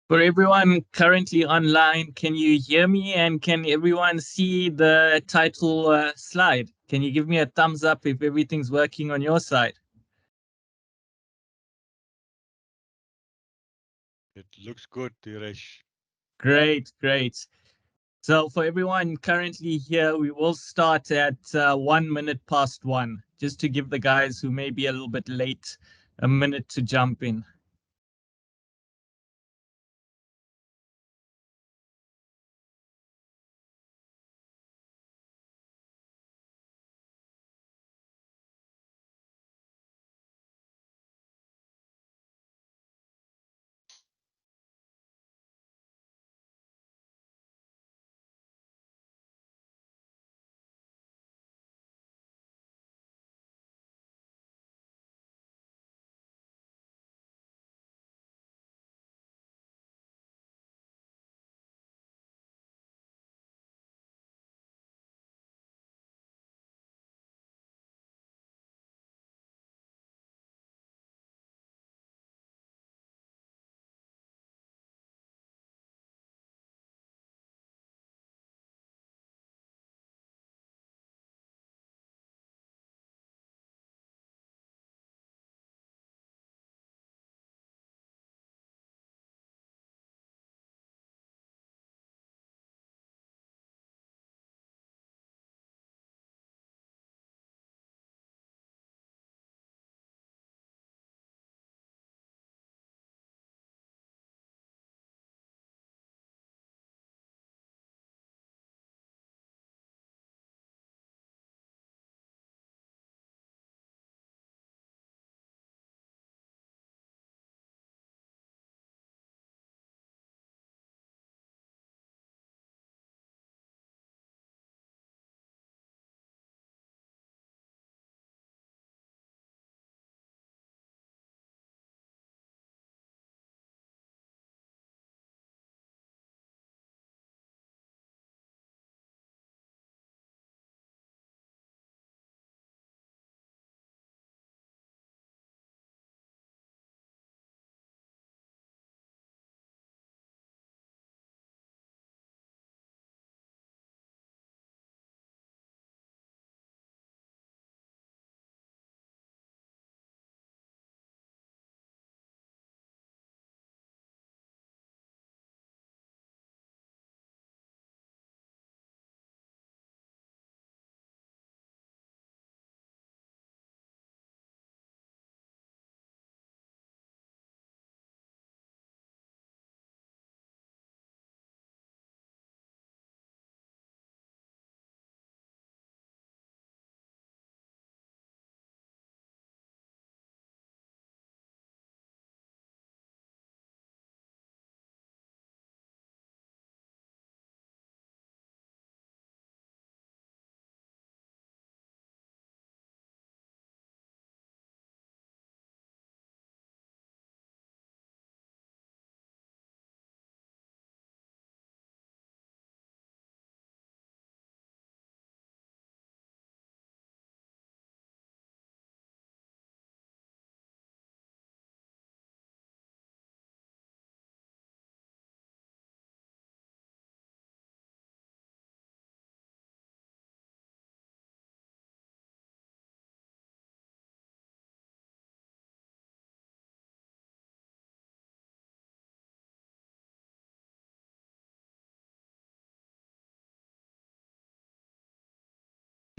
For everyone currently online, can you hear me and can everyone see the title slide? Can you give me a thumbs up if everything's working on your side? It looks good, Diresh. Great, great. So for everyone currently here, we will start at 1 minute past one, just to give the guys who may be a little bit late a minute to jump in.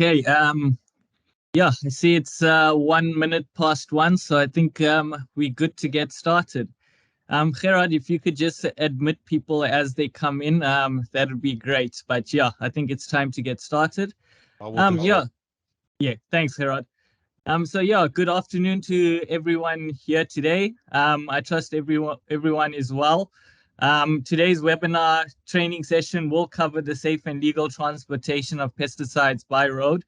Okay, yeah, I see it's 1 minute past one, so I think we're good to get started. Gerard, if you could just admit people as they come in, that would be great. But yeah, I think it's time to get started. I will do Yeah, so. yeah, thanks, Gerard. So yeah, good afternoon to everyone here today. I trust everyone is well. Today's webinar training session will cover the safe and legal transportation of pesticides by road.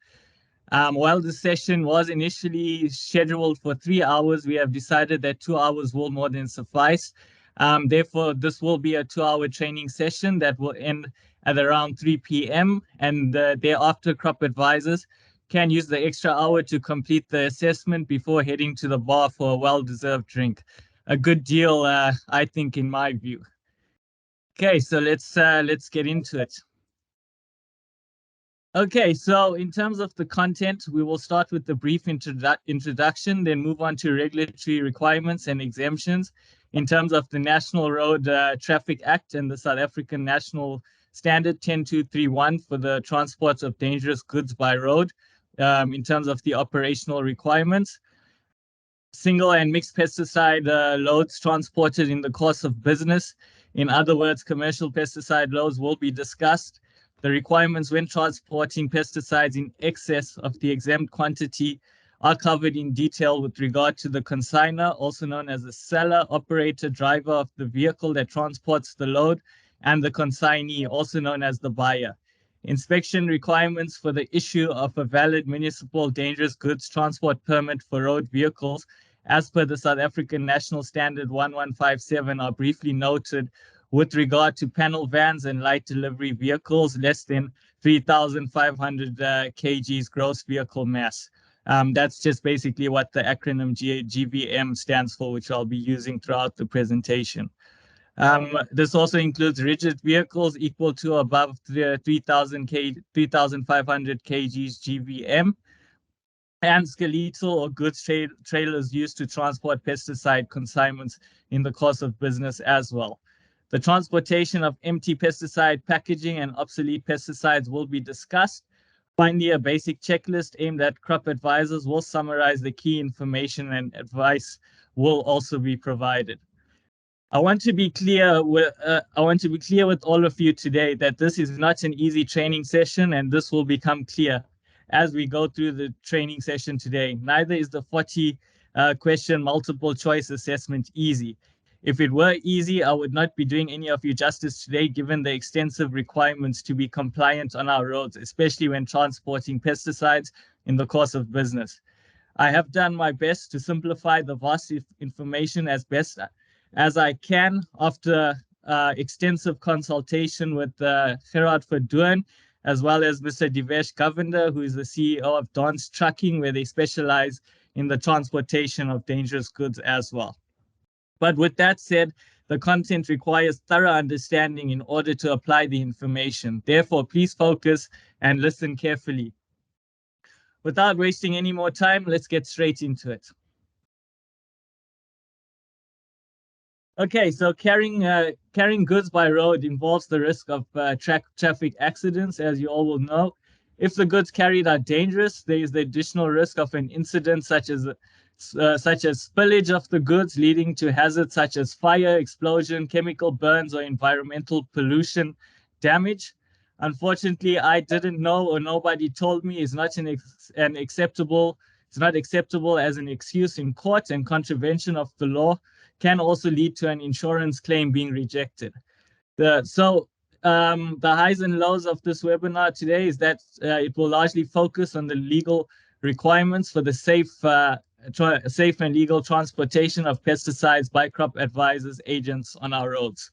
While the session was initially scheduled for 3 hours, we have decided that 2 hours will more than suffice. Therefore, this will be a 2 hour training session that will end at around 3 p.m. And thereafter, crop advisors can use the extra hour to complete the assessment before heading to the bar for a well-deserved drink. A good deal, I think, in my view. Okay, so let's get into it. Okay, so in terms of the content, we will start with the brief introduction, then move on to regulatory requirements and exemptions in terms of the National Road Traffic Act and the South African National Standard 10231 for the transport of dangerous goods by road in terms of the operational requirements. Single and mixed pesticide loads transported in the course of business. In other words, commercial pesticide loads will be discussed. The requirements when transporting pesticides in excess of the exempt quantity are covered in detail with regard to the consignor, also known as the seller, operator, driver of the vehicle that transports the load, and the consignee, also known as the buyer. Inspection requirements for the issue of a valid municipal dangerous goods transport permit for road vehicles as per the South African National Standard 1157 are briefly noted with regard to panel vans and light delivery vehicles less than 3,500 kgs gross vehicle mass. That's just basically what the acronym GVM stands for, which I'll be using throughout the presentation. This also includes rigid vehicles equal to above 3,500 kgs GVM, and skeletal or goods trailers used to transport pesticide consignments in the course of business as well. The transportation of empty pesticide packaging and obsolete pesticides will be discussed. Finally, a basic checklist aimed at crop advisors will summarize the key information, and advice will also be provided. I want to be clear with all of you today that this is not an easy training session, and this will become clear as we go through the training session today. Neither is the 40 question multiple choice assessment easy. If it were easy, I would not be doing any of you justice today, given the extensive requirements to be compliant on our roads, especially when transporting pesticides in the course of business. I have done my best to simplify the vast information as best as I can after extensive consultation with Gerard Verdoorn, as well as Mr. Divesh Govender, who is the CEO of Don's Trucking, where they specialize in the transportation of dangerous goods as well. But with that said, the content requires thorough understanding in order to apply the information. Therefore, please focus and listen carefully. Without wasting any more time, let's get straight into it. Okay, so carrying goods by road involves the risk of traffic accidents, as you all will know. If the goods carried are dangerous, there is the additional risk of an incident such as spillage of the goods, leading to hazards such as fire, explosion, chemical burns, or environmental pollution damage. Unfortunately, I didn't know, or nobody told me, is not acceptable. It's not acceptable as an excuse in court, and contravention of the law can also lead to an insurance claim being rejected. The highs and lows of this webinar today is that it will largely focus on the legal requirements for the safe and legal transportation of pesticides by crop advisors agents on our roads.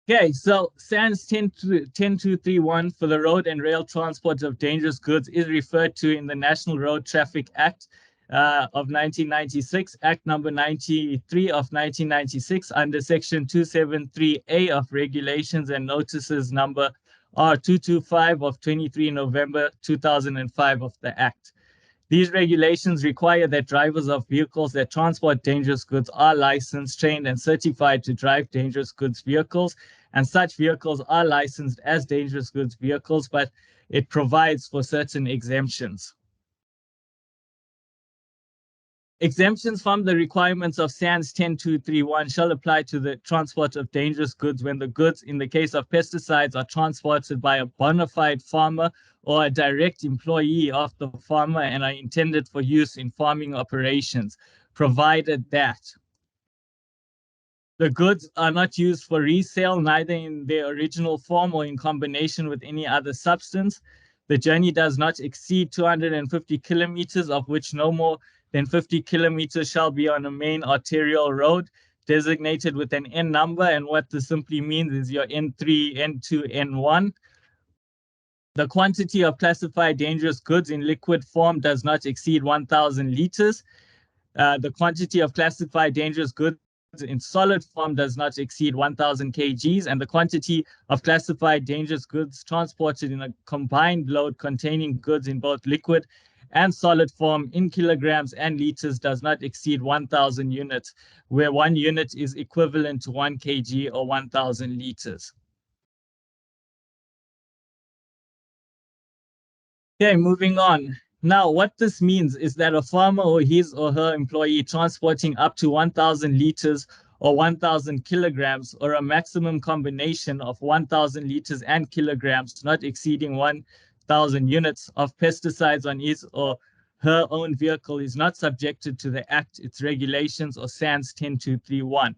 Okay, so SANS 10231 for the road and rail transport of dangerous goods is referred to in the National Road Traffic Act of 1996, Act number 93 of 1996, under Section 273A of Regulations and Notices number R225 of 23 November 2005 of the Act. These regulations require that drivers of vehicles that transport dangerous goods are licensed, trained, and certified to drive dangerous goods vehicles, and such vehicles are licensed as dangerous goods vehicles, but it provides for certain exemptions. Exemptions from the requirements of SANS 10231 shall apply to the transport of dangerous goods when the goods, in the case of pesticides, are transported by a bona fide farmer or a direct employee of the farmer and are intended for use in farming operations, provided that the goods are not used for resale, neither in their original form or in combination with any other substance. The journey does not exceed 250 kilometers, of which no more than 50 kilometers shall be on a main arterial road designated with an N number. And what this simply means is your N3, N2, N1. The quantity of classified dangerous goods in liquid form does not exceed 1,000 liters. The quantity of classified dangerous goods in solid form does not exceed 1,000 kgs, and the quantity of classified dangerous goods transported in a combined load containing goods in both liquid and solid form in kilograms and liters does not exceed 1,000 units, where 1 unit is equivalent to 1 kg or 1,000 liters. Okay, moving on. Now, what this means is that a farmer or his or her employee transporting up to 1,000 liters or 1,000 kilograms or a maximum combination of 1,000 liters and kilograms, not exceeding 1,000 units of pesticides on his or her own vehicle is not subjected to the Act, its regulations, or SANS 10231.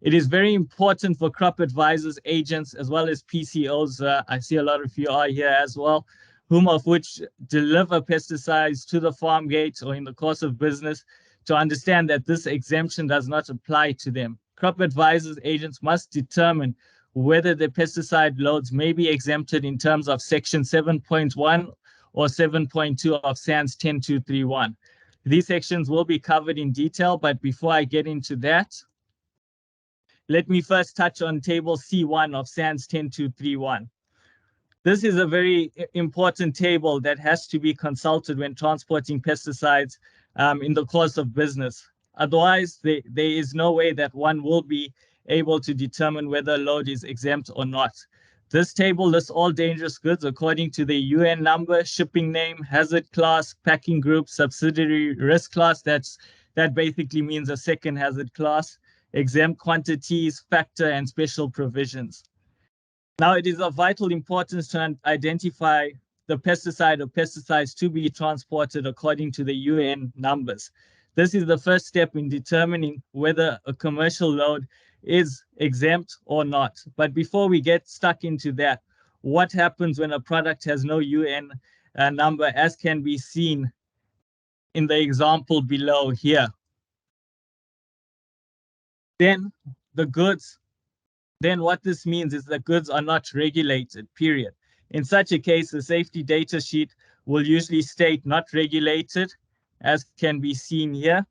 It is very important for crop advisors, agents, as well as PCOs. I see a lot of you are here as well, whom of which deliver pesticides to the farm gate or in the course of business, to understand that this exemption does not apply to them. Crop advisors, agents must determine whether the pesticide loads may be exempted in terms of Section 7.1 or 7.2 of SANS 10231. These sections will be covered in detail, but before I get into that, let me first touch on Table C1 of SANS 10231. This is a very important table that has to be consulted when transporting pesticides in the course of business. Otherwise, there is no way that one will be able to determine whether a load is exempt or not. This table lists all dangerous goods according to the UN number, shipping name, hazard class, packing group, subsidiary risk class. That basically means a second hazard class, exempt quantities, factor, and special provisions. Now, it is of vital importance to identify the pesticide or pesticides to be transported according to the UN numbers. This is the first step in determining whether a commercial load is exempt or not. But before we get stuck into that, what happens when a product has no UN number, as can be seen in the example below here? Then what this means is that goods are not regulated, period. In such a case, the safety data sheet will usually state not regulated, as can be seen here,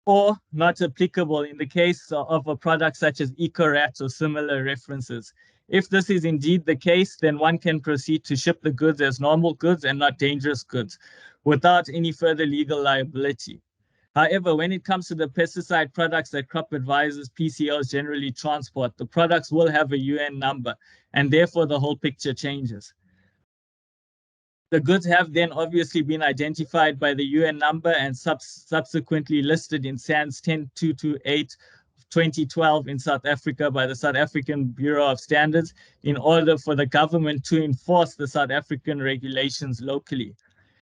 or not applicable in the case of a product such as EcoRat or similar references. If this is indeed the case, then one can proceed to ship the goods as normal goods and not dangerous goods without any further legal liability. However, when it comes to the pesticide products that crop advisors, PCOs generally transport, the products will have a UN number, and therefore the whole picture changes. The goods have then obviously been identified by the UN number and subsequently listed in SANS 10228 2012 in South Africa by the South African Bureau of Standards in order for the government to enforce the South African regulations locally.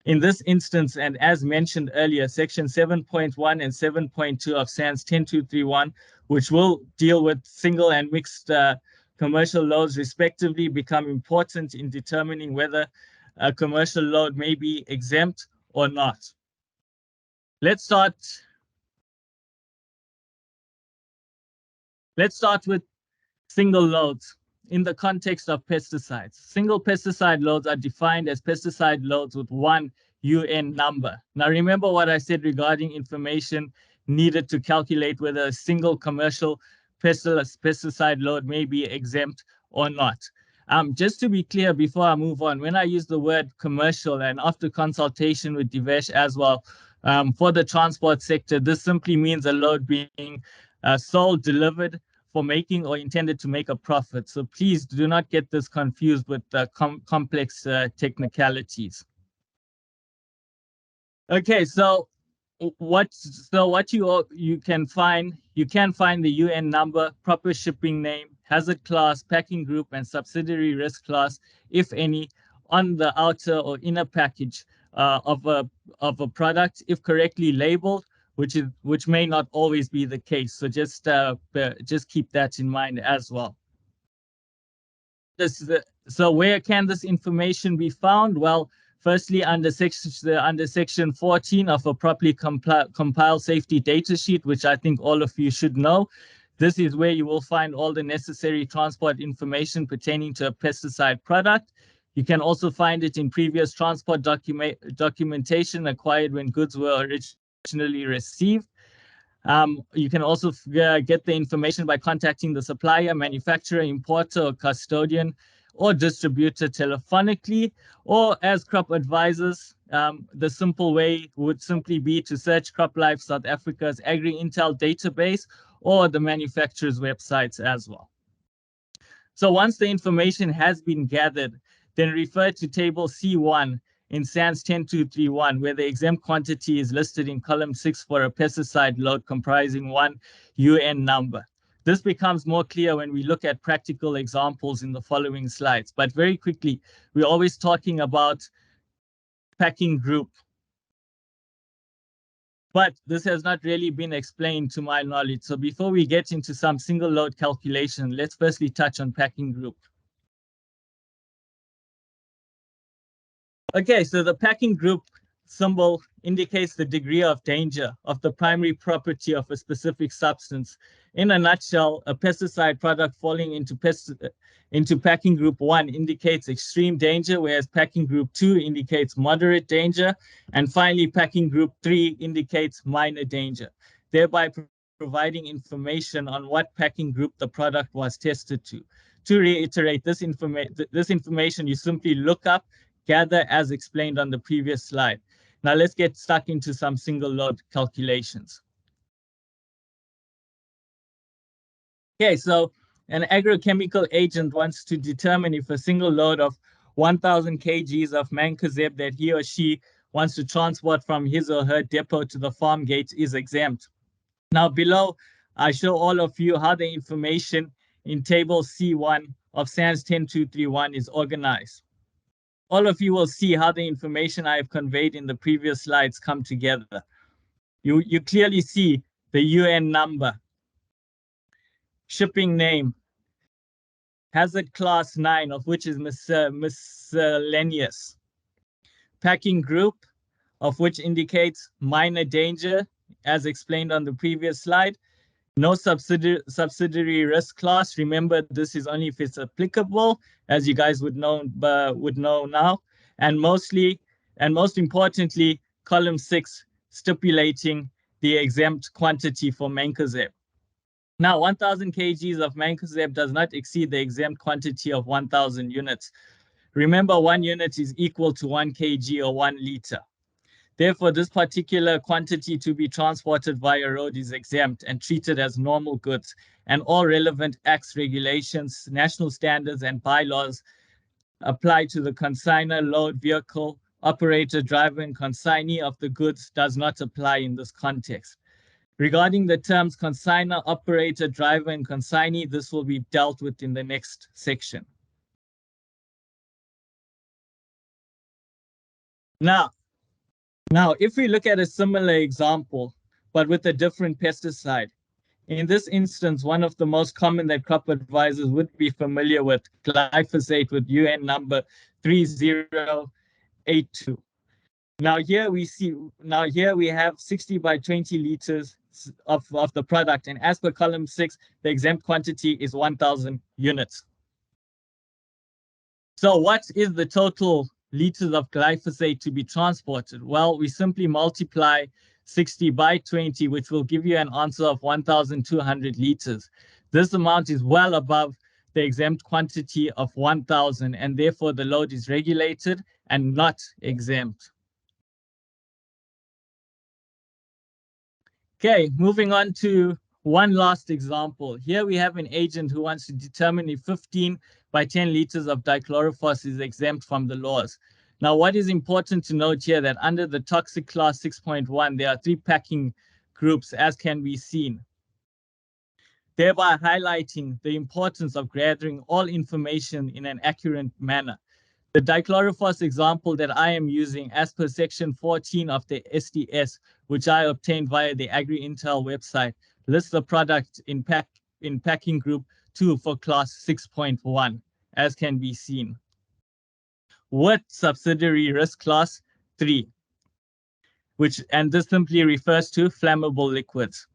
In this instance, and as mentioned earlier, Section 7.1 and 7.2 of SANS 10231, which will deal with single and mixed commercial loads respectively, become important in determining whether a commercial load may be exempt or not. Let's start with single loads. In the context of pesticides, single pesticide loads are defined as pesticide loads with one UN number. Now, remember what I said regarding information needed to calculate whether a single commercial pesticide load may be exempt or not. Just to be clear before I move on, when I use the word commercial and after consultation with Divesh as well, for the transport sector, this simply means a load being sold, delivered, for making or intended to make a profit. So please do not get this confused with complex technicalities. Okay, so what you can find the UN number, proper shipping name, hazard class, packing group, and subsidiary risk class, if any, on the outer or inner package of a product, if correctly labeled, which may not always be the case. So just keep that in mind as well. So where can this information be found? Well, firstly, under section 14 of a properly compiled safety data sheet, which I think all of you should know. This is where you will find all the necessary transport information pertaining to a pesticide product. You can also find it in previous transport documentation acquired when goods were originally received. You can also get the information by contacting the supplier, manufacturer, importer, or custodian, or distributor telephonically, or as crop advisors. The simple way would simply be to search CropLife South Africa's Agri-Intel database or the manufacturer's websites as well. So once the information has been gathered, then refer to table C1 in SANS 10231, where the exempt quantity is listed in column 6 for a pesticide load comprising one UN number. This becomes more clear when we look at practical examples in the following slides. But very quickly, we're always talking about packing group. But this has not really been explained to my knowledge. So before we get into some single load calculation, let's firstly touch on packing group. Okay, so the packing group symbol indicates the degree of danger of the primary property of a specific substance. In a nutshell, a pesticide product falling into packing group 1 indicates extreme danger, whereas packing group 2 indicates moderate danger, and finally packing group 3 indicates minor danger, thereby providing information on what packing group the product was tested to. To reiterate, this information you simply look up, gather as explained on the previous slide. Now let's get stuck into some single load calculations. Okay, so an agrochemical agent wants to determine if a single load of 1,000 kgs of mancozeb that he or she wants to transport from his or her depot to the farm gate is exempt. Now below, I show all of you how the information in table C1 of SANS 10231 is organized. All of you will see how the information I have conveyed in the previous slides come together. You clearly see the UN number, shipping name, hazard class 9, of which is miscellaneous, packing group, of which indicates minor danger, as explained on the previous slide. No subsidiary risk class. Remember, this is only if it's applicable, as you guys would know now. And most importantly, column 6 stipulating the exempt quantity for mancozeb. Now, 1,000 kgs of mancozeb does not exceed the exempt quantity of 1,000 units. Remember, 1 unit is equal to 1 kg or 1 liter. Therefore, this particular quantity to be transported via road is exempt and treated as normal goods, and all relevant acts, regulations, national standards, and bylaws apply to the consignor, load, vehicle, operator, driver, and consignee of the goods does not apply in this context. Regarding the terms consignor, operator, driver, and consignee, this will be dealt with in the next section. Now, if we look at a similar example, but with a different pesticide, in this instance, one of the most common that crop advisors would be familiar with, glyphosate with UN number 3082. Now here we have 60 by 20 liters of the product, and as per column 6, the exempt quantity is 1,000 units. So what is the total liters of glyphosate to be transported? Well, we simply multiply 60 by 20, which will give you an answer of 1,200 liters. This amount is well above the exempt quantity of 1,000, and therefore the load is regulated and not exempt. Okay, moving on to one last example. Here we have an agent who wants to determine if 15 by 10 liters of dichlorophos is exempt from the laws. Now, what is important to note here that under the toxic class 6.1, there are 3 packing groups, as can be seen, thereby highlighting the importance of gathering all information in an accurate manner. The dichlorophos example that I am using as per section 14 of the SDS, which I obtained via the Agri-Intel website, lists the product in packing group 2 for class 6.1, as can be seen, with subsidiary risk class 3, and this simply refers to flammable liquids.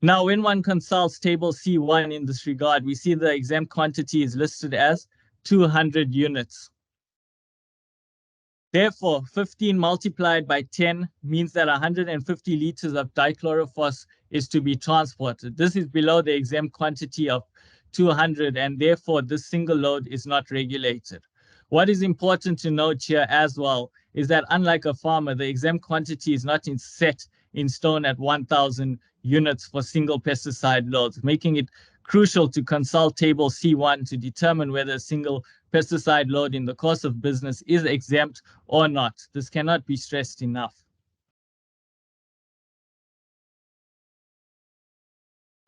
Now, when one consults table C1 in this regard, we see the exempt quantity is listed as 200 units. Therefore, 15 multiplied by 10 means that 150 liters of dichlorophos is to be transported. This is below the exempt quantity of 200, and therefore this single load is not regulated. What is important to note here as well is that unlike a farmer, the exempt quantity is not set in stone at 1,000 units for single pesticide loads, making it crucial to consult table C1 to determine whether a single pesticide load in the course of business is exempt or not. This cannot be stressed enough.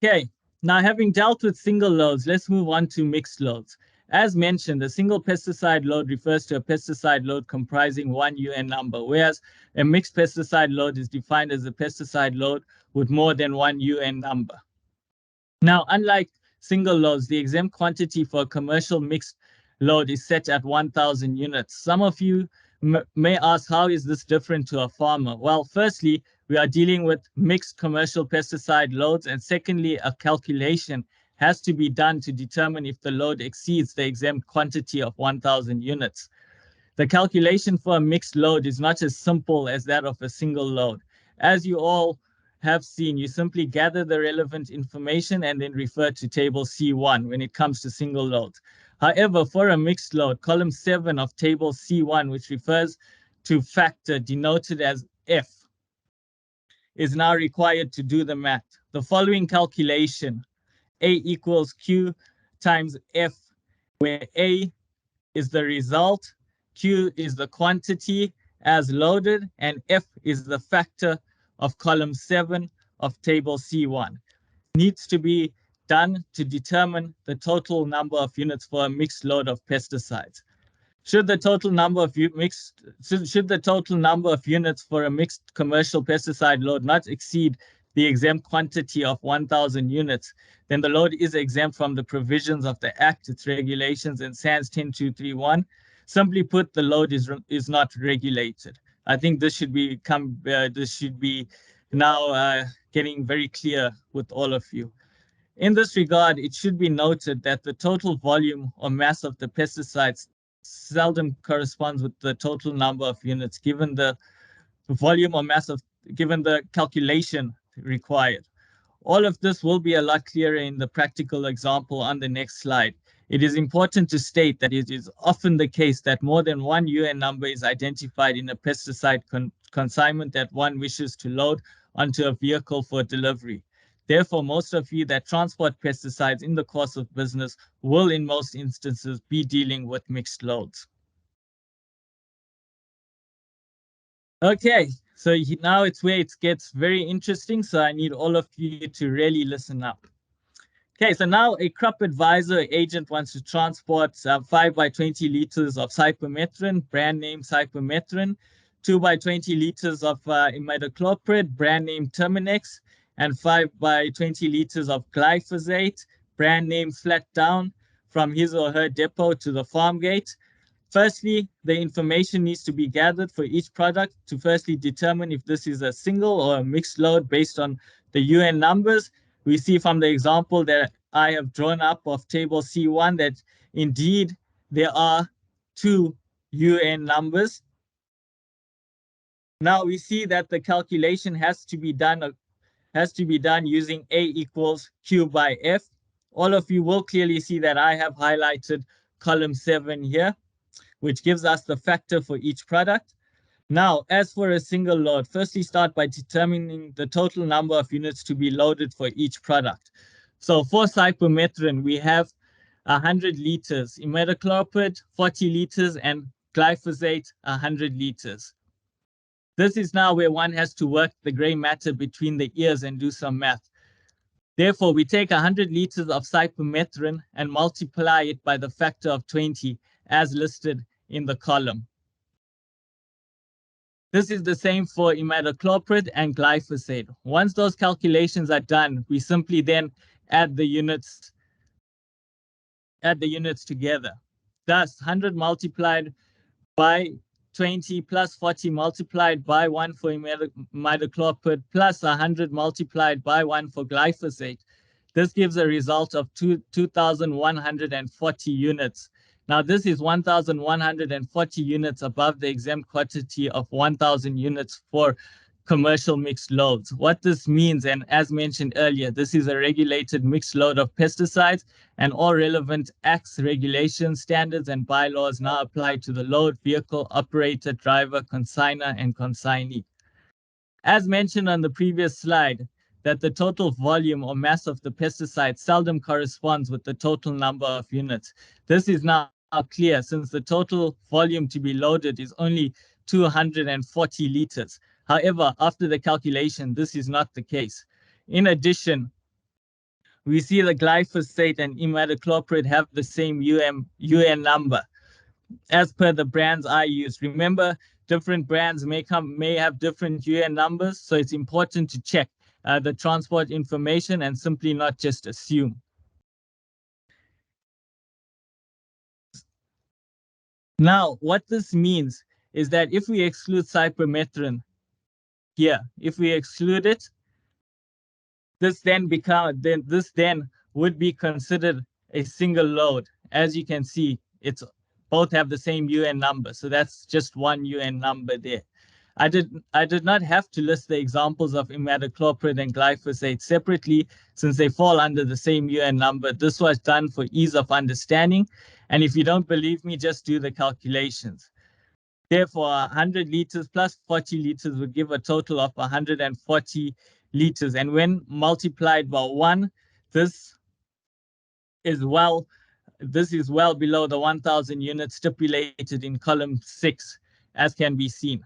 Okay, now having dealt with single loads, let's move on to mixed loads. As mentioned, a single pesticide load refers to a pesticide load comprising one UN number, whereas a mixed pesticide load is defined as a pesticide load with more than one UN number. Now, unlike single loads, the exempt quantity for a commercial mixed load is set at 1,000 units. Some of you may ask, how is this different to a farmer? Well, firstly, we are dealing with mixed commercial pesticide loads, and secondly, a calculation has to be done to determine if the load exceeds the exempt quantity of 1,000 units. The calculation for a mixed load is not as simple as that of a single load. As you all have seen, you simply gather the relevant information and then refer to table C1 when it comes to single loads. However, for a mixed load, column 7 of table C1, which refers to factor denoted as F, is now required to do the math. The following calculation, A equals Q times F, where A is the result, Q is the quantity as loaded, and F is the factor of column 7 of table C1. Needs to be done to determine the total number of units for a mixed load of pesticides. Should the total number of units for a mixed commercial pesticide load not exceed the exempt quantity of 1,000 units, then the load is exempt from the provisions of the Act, its regulations, and SANS 10231. Simply put, the load is not regulated. I think this should be now getting very clear with all of you. In this regard, it should be noted that the total volume or mass of the pesticides seldom corresponds with the total number of units given the volume or mass given the calculation required. All of this will be a lot clearer in the practical example on the next slide. It is important to state that it is often the case that more than one UN number is identified in a pesticide consignment that one wishes to load onto a vehicle for delivery. Therefore, most of you that transport pesticides in the course of business will, in most instances, be dealing with mixed loads. Okay, so now it's where it gets very interesting, so I need all of you to really listen up. Okay, so now a crop advisor agent wants to transport 5 by 20 liters of cypermethrin, brand name cypermethrin, 2 by 20 liters of imidacloprid, brand name Terminex, and 5 by 20 liters of glyphosate, brand name Flat Down, from his or her depot to the farm gate. Firstly, the information needs to be gathered for each product to firstly determine if this is a single or a mixed load based on the UN numbers. We see from the example that I have drawn up of table C1 that indeed there are 2 UN numbers. Now we see that the calculation has to be done using A equals Q by F. All of you will clearly see that I have highlighted column 7 here, which gives us the factor for each product. Now, as for a single load, firstly start by determining the total number of units to be loaded for each product. So for cypermethrin, we have 100 liters, imidacloprid 40 liters, and glyphosate 100 liters. This is now where one has to work the gray matter between the ears and do some math. Therefore, we take 100 liters of cypermethrin and multiply it by the factor of 20 as listed in the column. This is the same for imidacloprid and glyphosate. Once those calculations are done, we simply then add the units together. Thus, 100 multiplied by 20 plus 40 multiplied by 1 for imidacloprid plus 100 multiplied by 1 for glyphosate. This gives a result of 2,140 units. Now, this is 1,140 units above the exempt quantity of 1,000 units for commercial mixed loads. What this means, and as mentioned earlier, this is a regulated mixed load of pesticides, and all relevant acts, regulations, standards, and bylaws now apply to the load, vehicle, operator, driver, consignor, and consignee. As mentioned on the previous slide, that the total volume or mass of the pesticide seldom corresponds with the total number of units. This is now clear since the total volume to be loaded is only 240 liters. However, after the calculation, this is not the case. In addition, we see the glyphosate and imidacloprid have the same UN number as per the brands I use. Remember, different brands may have different UN numbers, so it's important to check the transport information and simply not just assume. Now, what this means is that if we exclude cypermethrin here, if we exclude it, this then would be considered a single load. As you can see, it's both have the same UN number, so that's just one UN number there. I did not have to list the examples of imidacloprid and glyphosate separately since they fall under the same UN number. This was done for ease of understanding. And if you don't believe me, just do the calculations. Therefore, 100 liters plus 40 liters would give a total of 140 liters. And when multiplied by 1, this is well below the 1,000 units stipulated in column 6, as can be seen.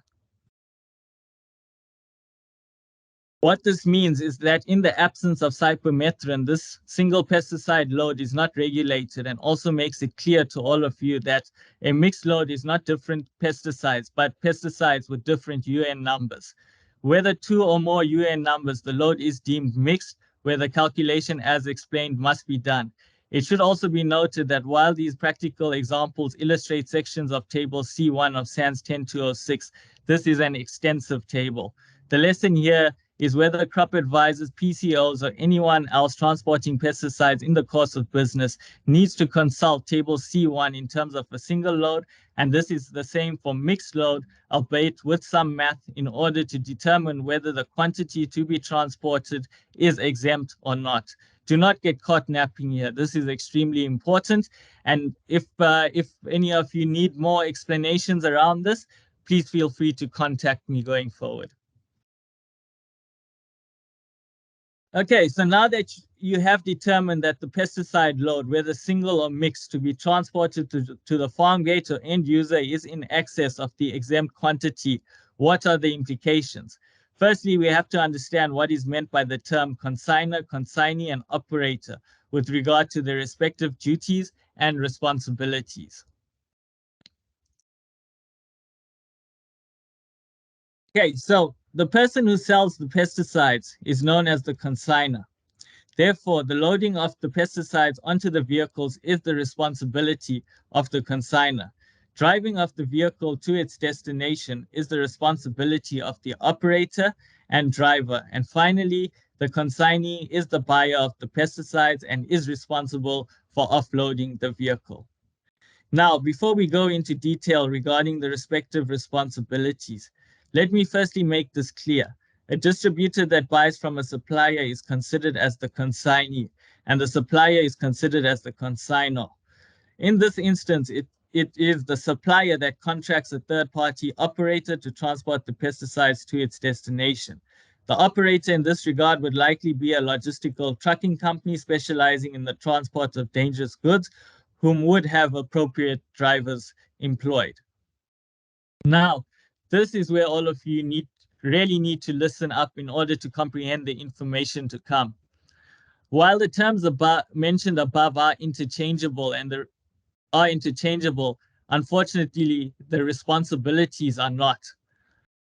What this means is that in the absence of cypermethrin, this single pesticide load is not regulated, and also makes it clear to all of you that a mixed load is not different pesticides, but pesticides with different UN numbers. Whether 2 or more UN numbers, the load is deemed mixed, where the calculation as explained must be done. It should also be noted that while these practical examples illustrate sections of table C1 of SANS 10206, this is an extensive table. The lesson here is whether crop advisors, PCOs, or anyone else transporting pesticides in the course of business needs to consult table C1 in terms of a single load, and this is the same for mixed load, albeit with some math, in order to determine whether the quantity to be transported is exempt or not. Do not get caught napping here. This is extremely important, and if any of you need more explanations around this, please feel free to contact me going forward. Okay, so now that you have determined that the pesticide load, whether single or mixed, to be transported to the farm gate or end user is in excess of the exempt quantity, what are the implications? Firstly, we have to understand what is meant by the term consignor, consignee, and operator with regard to their respective duties and responsibilities. Okay, so the person who sells the pesticides is known as the consignor. Therefore, the loading of the pesticides onto the vehicles is the responsibility of the consignor. Driving of the vehicle to its destination is the responsibility of the operator and driver. And finally, the consignee is the buyer of the pesticides and is responsible for offloading the vehicle. Now, before we go into detail regarding the respective responsibilities, let me firstly make this clear. A distributor that buys from a supplier is considered as the consignee, and the supplier is considered as the consignor. In this instance, it is the supplier that contracts a third-party operator to transport the pesticides to its destination. The operator in this regard would likely be a logistical trucking company specializing in the transport of dangerous goods, whom would have appropriate drivers employed. Now, this is where all of you really need to listen up in order to comprehend the information to come. While the terms mentioned above are interchangeable, unfortunately, the responsibilities are not.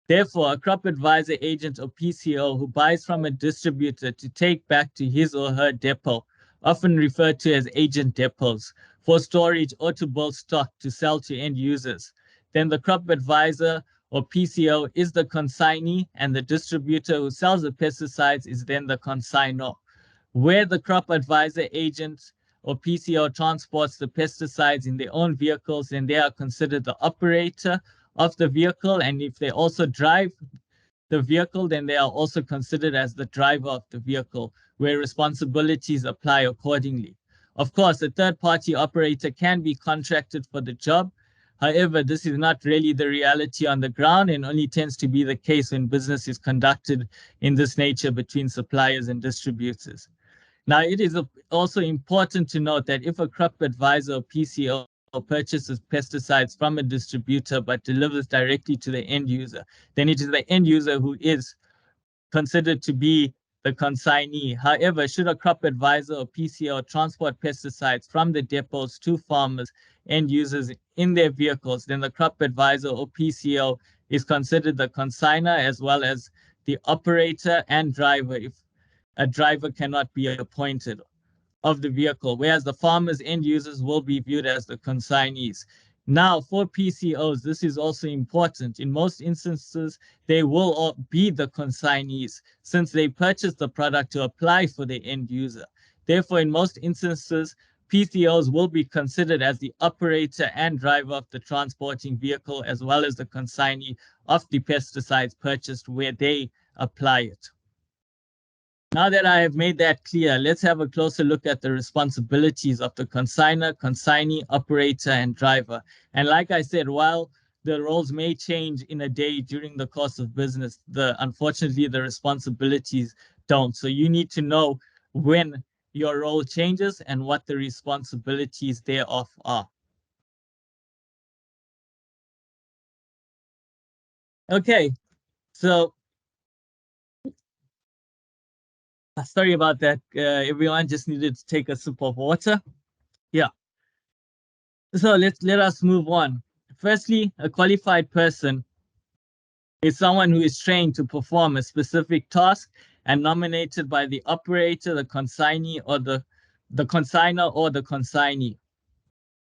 Therefore, a crop advisor agent or PCO who buys from a distributor to take back to his or her depot, often referred to as agent depots, for storage or to bulk stock to sell to end users, then the crop advisor or PCO is the consignee, and the distributor who sells the pesticides is then the consignor. Where the crop advisor agent or PCO transports the pesticides in their own vehicles, then they are considered the operator of the vehicle. And if they also drive the vehicle, then they are also considered as the driver of the vehicle, where responsibilities apply accordingly. Of course, a third-party operator can be contracted for the job. However, this is not really the reality on the ground and only tends to be the case when business is conducted in this nature between suppliers and distributors. Now, it is also important to note that if a crop advisor or PCO purchases pesticides from a distributor but delivers directly to the end user, then it is the end user who is considered to be the consignee. However, should a crop advisor or PCO transport pesticides from the depots to farmers and users in their vehicles, then the crop advisor or PCO is considered the consignor as well as the operator and driver if a driver cannot be appointed of the vehicle, whereas the farmers end users will be viewed as the consignees. Now, for PCOs, this is also important. In most instances, they will all be the consignees since they purchase the product to apply for the end user. Therefore, in most instances, PCOs will be considered as the operator and driver of the transporting vehicle, as well as the consignee of the pesticides purchased where they apply it. Now that I have made that clear, let's have a closer look at the responsibilities of the consignor, consignee, operator, and driver. And like I said, while the roles may change in a day during the course of business, unfortunately, the responsibilities don't. So you need to know when your role changes and what the responsibilities thereof are. Okay, so sorry about that. Everyone just needed to take a sip of water. Yeah. So let us move on. Firstly, a qualified person is someone who is trained to perform a specific task and nominated by the operator, the consignee, or the consignor or the consignee.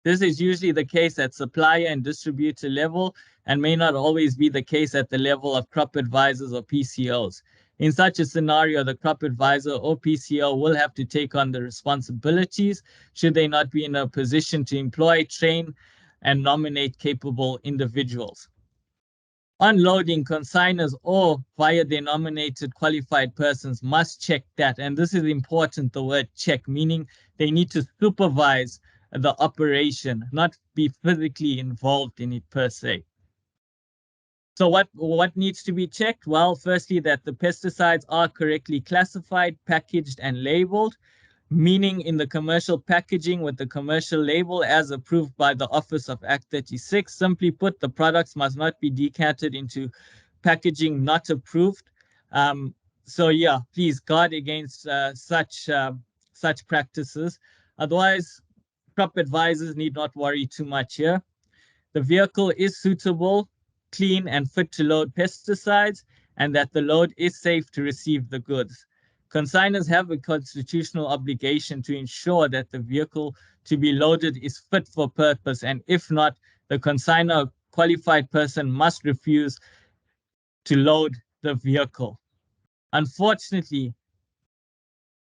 This is usually the case at supplier and distributor level and may not always be the case at the level of crop advisors or PCOs. In such a scenario, the crop advisor or PCO will have to take on the responsibilities should they not be in a position to employ, train, and nominate capable individuals. Unloading consignors or via their nominated qualified persons must check that. And this is important, the word check, meaning they need to supervise the operation, not be physically involved in it per se. So what needs to be checked? Well, firstly, that the pesticides are correctly classified, packaged, and labeled, meaning in the commercial packaging with the commercial label as approved by the Office of Act 36. Simply put, the products must not be decanted into packaging not approved. So yeah, please guard against such practices. Otherwise, crop advisors need not worry too much here. The vehicle is suitable, clean, and fit to load pesticides, and that the load is safe to receive the goods. Consignors have a constitutional obligation to ensure that the vehicle to be loaded is fit for purpose, and if not, the consignor qualified person must refuse to load the vehicle. Unfortunately,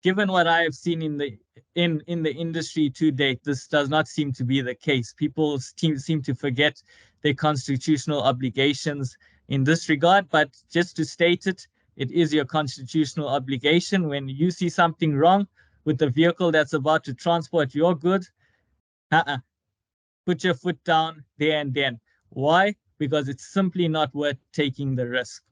given what I have seen in the industry to date, this does not seem to be the case. People seem to forget their constitutional obligations in this regard. But just to state it, it is your constitutional obligation. When you see something wrong with the vehicle that's about to transport your goods, put your foot down there and then. Why? Because it's simply not worth taking the risk.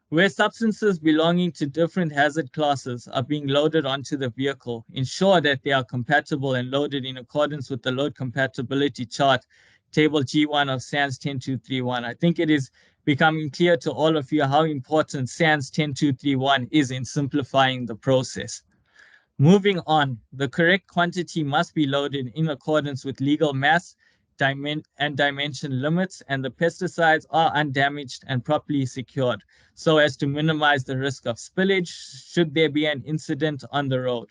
Where substances belonging to different hazard classes are being loaded onto the vehicle, ensure that they are compatible and loaded in accordance with the load compatibility chart, table G1 of SANS 10231. I think it is becoming clear to all of you how important SANS 10231 is in simplifying the process. Moving on, the correct quantity must be loaded in accordance with legal mass and dimension limits, and the pesticides are undamaged and properly secured so as to minimize the risk of spillage should there be an incident on the road.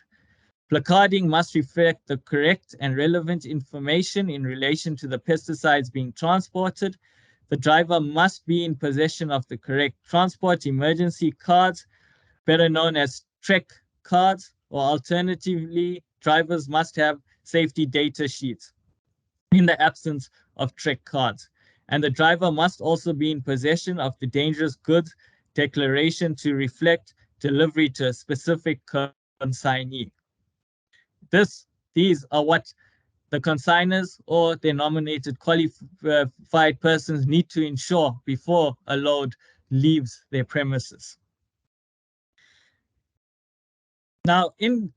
Placarding must reflect the correct and relevant information in relation to the pesticides being transported. The driver must be in possession of the correct transport emergency cards, better known as TREC cards, or alternatively, drivers must have safety data sheets in the absence of trick cards. And the driver must also be in possession of the dangerous goods declaration to reflect delivery to a specific consignee. These are what the consigners or their nominated qualified persons need to ensure before a load leaves their premises. Now, in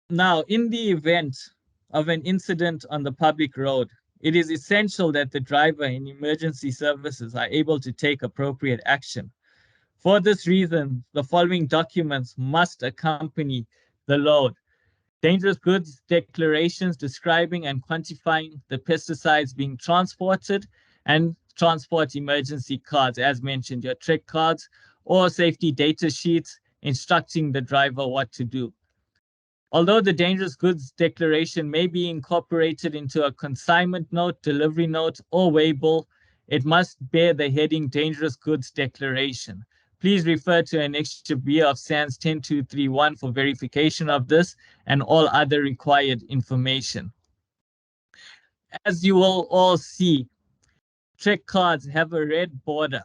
the event of an incident on the public road, it is essential that the driver and emergency services are able to take appropriate action. For this reason, the following documents must accompany the load: dangerous goods declarations describing and quantifying the pesticides being transported, and transport emergency cards, as mentioned, your trick cards or safety data sheets instructing the driver what to do. Although the dangerous goods declaration may be incorporated into a consignment note, delivery note, or waybill, it must bear the heading Dangerous Goods Declaration. Please refer to Annexure B of SANS 10231 for verification of this and all other required information. As you will all see, trick cards have a red border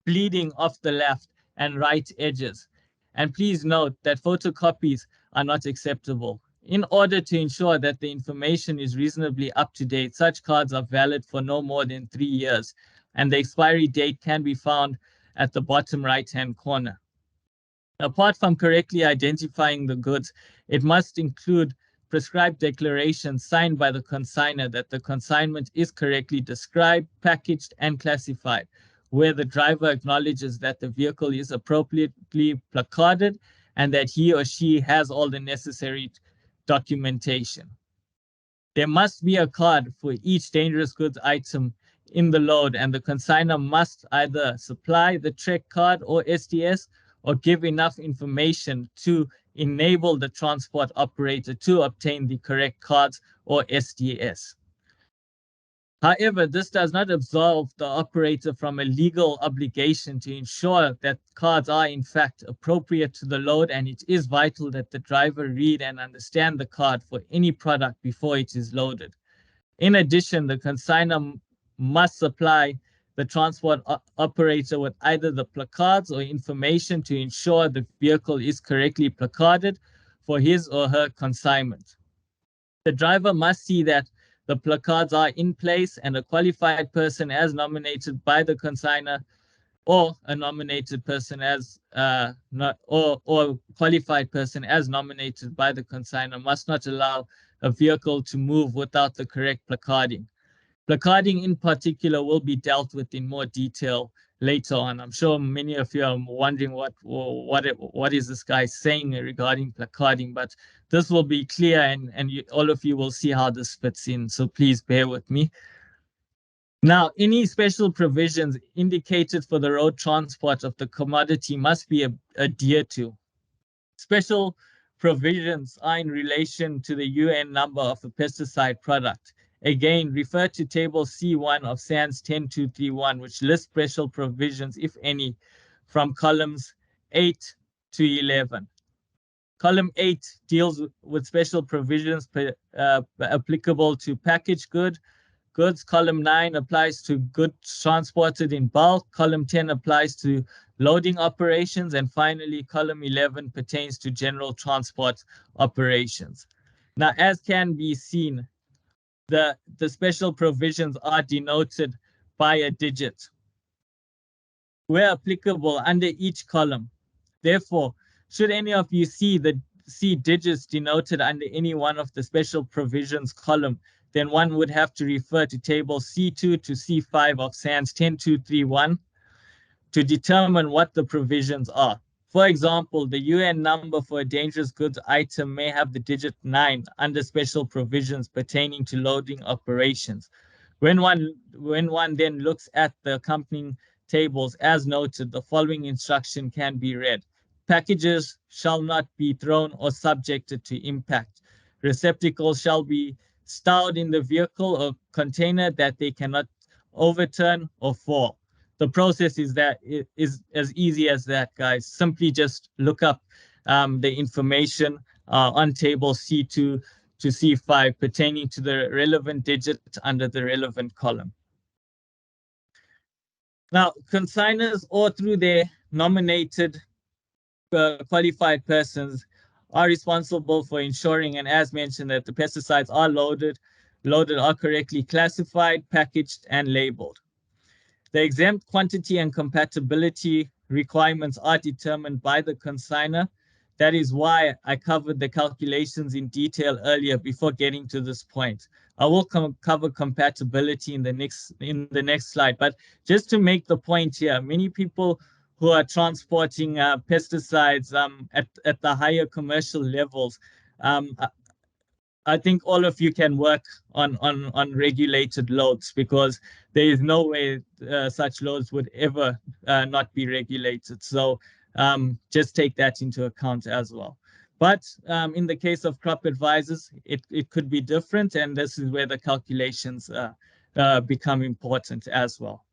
bleeding off the left and right edges. And please note that photocopies are not acceptable. In order to ensure that the information is reasonably up to date, such cards are valid for no more than 3 years, and the expiry date can be found at the bottom right-hand corner. Apart from correctly identifying the goods, it must include prescribed declarations signed by the consignor that the consignment is correctly described, packaged, and classified, where the driver acknowledges that the vehicle is appropriately placarded and that he or she has all the necessary documentation. There must be a card for each dangerous goods item in the load, and the consignor must either supply the TREC card or SDS or give enough information to enable the transport operator to obtain the correct cards or SDS. However, this does not absolve the operator from a legal obligation to ensure that cards are in fact appropriate to the load, and it is vital that the driver read and understand the card for any product before it is loaded. In addition, the consignor must supply the transport operator with either the placards or information to ensure the vehicle is correctly placarded for his or her consignment. The driver must see that the placards are in place and a qualified person as nominated by the consignor or a nominated person as or qualified person as nominated by the consignor must not allow a vehicle to move without the correct placarding. Placarding in particular will be dealt with in more detail later on. I'm sure many of you are wondering what is this guy saying regarding placarding, but this will be clear, and all of you will see how this fits in, so please bear with me. Now, any special provisions indicated for the road transport of the commodity must be adhered to. Special provisions are in relation to the UN number of a pesticide product. Again, refer to Table C1 of SANS 10231, which lists special provisions, if any, from columns 8 to 11. Column 8 deals with special provisions applicable to packaged goods. Column 9 applies to goods transported in bulk. Column 10 applies to loading operations. And finally, column 11 pertains to general transport operations. Now, as can be seen, the special provisions are denoted by a digit where applicable under each column. Therefore, should any of you see digits denoted under any one of the special provisions column, then one would have to refer to table C2 to C5 of SANS 10231 to determine what the provisions are. For example, the UN number for a dangerous goods item may have the digit 9 under special provisions pertaining to loading operations. When one then looks at the accompanying tables as noted, the following instruction can be read. Packages shall not be thrown or subjected to impact. Receptacles shall be stowed in the vehicle or container that they cannot overturn or fall. The process is as easy as that, guys. Simply just look up the information on table C2 to C5 pertaining to the relevant digit under the relevant column. Now, consigners or through their nominated qualified persons are responsible for ensuring, and as mentioned, that the pesticides are loaded, are correctly classified, packaged, and labeled. The exempt quantity and compatibility requirements are determined by the consigner. That is why I covered the calculations in detail earlier before getting to this point. I will cover compatibility in the next slide, but just to make the point here, many people who are transporting pesticides at the higher commercial levels, I think all of you can work on regulated loads, because there is no way such loads would ever not be regulated. So just take that into account as well. But in the case of crop advisors, it could be different, and this is where the calculations become important as well.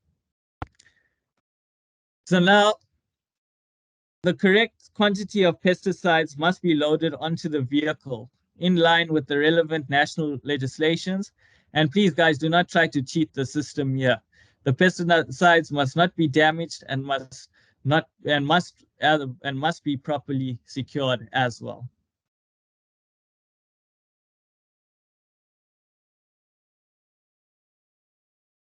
So now, the correct quantity of pesticides must be loaded onto the vehicle in line with the relevant national legislations. And please, guys, do not try to cheat the system here. The pesticides must not be damaged and must be properly secured as well.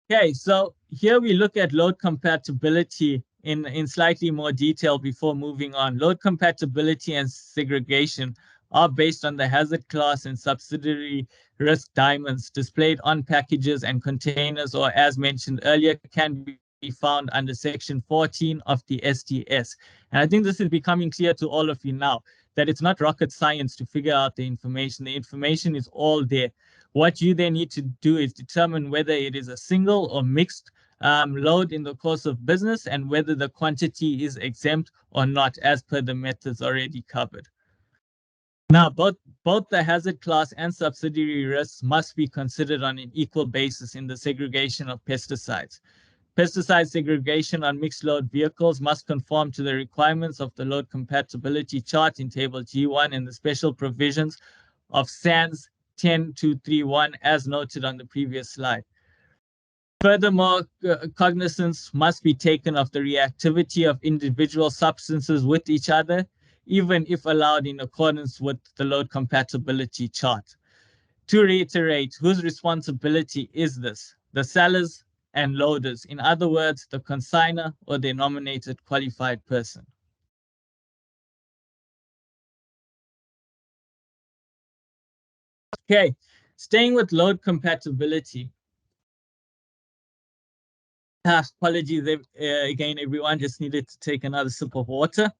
Okay, so here we look at load compatibility in slightly more detail before moving on. Load compatibility and segregation are based on the hazard class and subsidiary risk diamonds displayed on packages and containers, or as mentioned earlier, can be found under section 14 of the STS. And I think this is becoming clear to all of you now, that it's not rocket science to figure out the information. The information is all there. What you then need to do is determine whether it is a single or mixed load in the course of business, and whether the quantity is exempt or not, as per the methods already covered. Now, both the hazard class and subsidiary risks must be considered on an equal basis in the segregation of pesticides. Pesticide segregation on mixed load vehicles must conform to the requirements of the load compatibility chart in table G1 and the special provisions of SANS 10231 as noted on the previous slide. Furthermore, cognizance must be taken of the reactivity of individual substances with each other, even if allowed in accordance with the load compatibility chart. To reiterate, whose responsibility is this? The sellers and loaders. In other words, the consigner or the nominated qualified person. Okay, staying with load compatibility. Apologies again, everyone. Just needed to take another sip of water.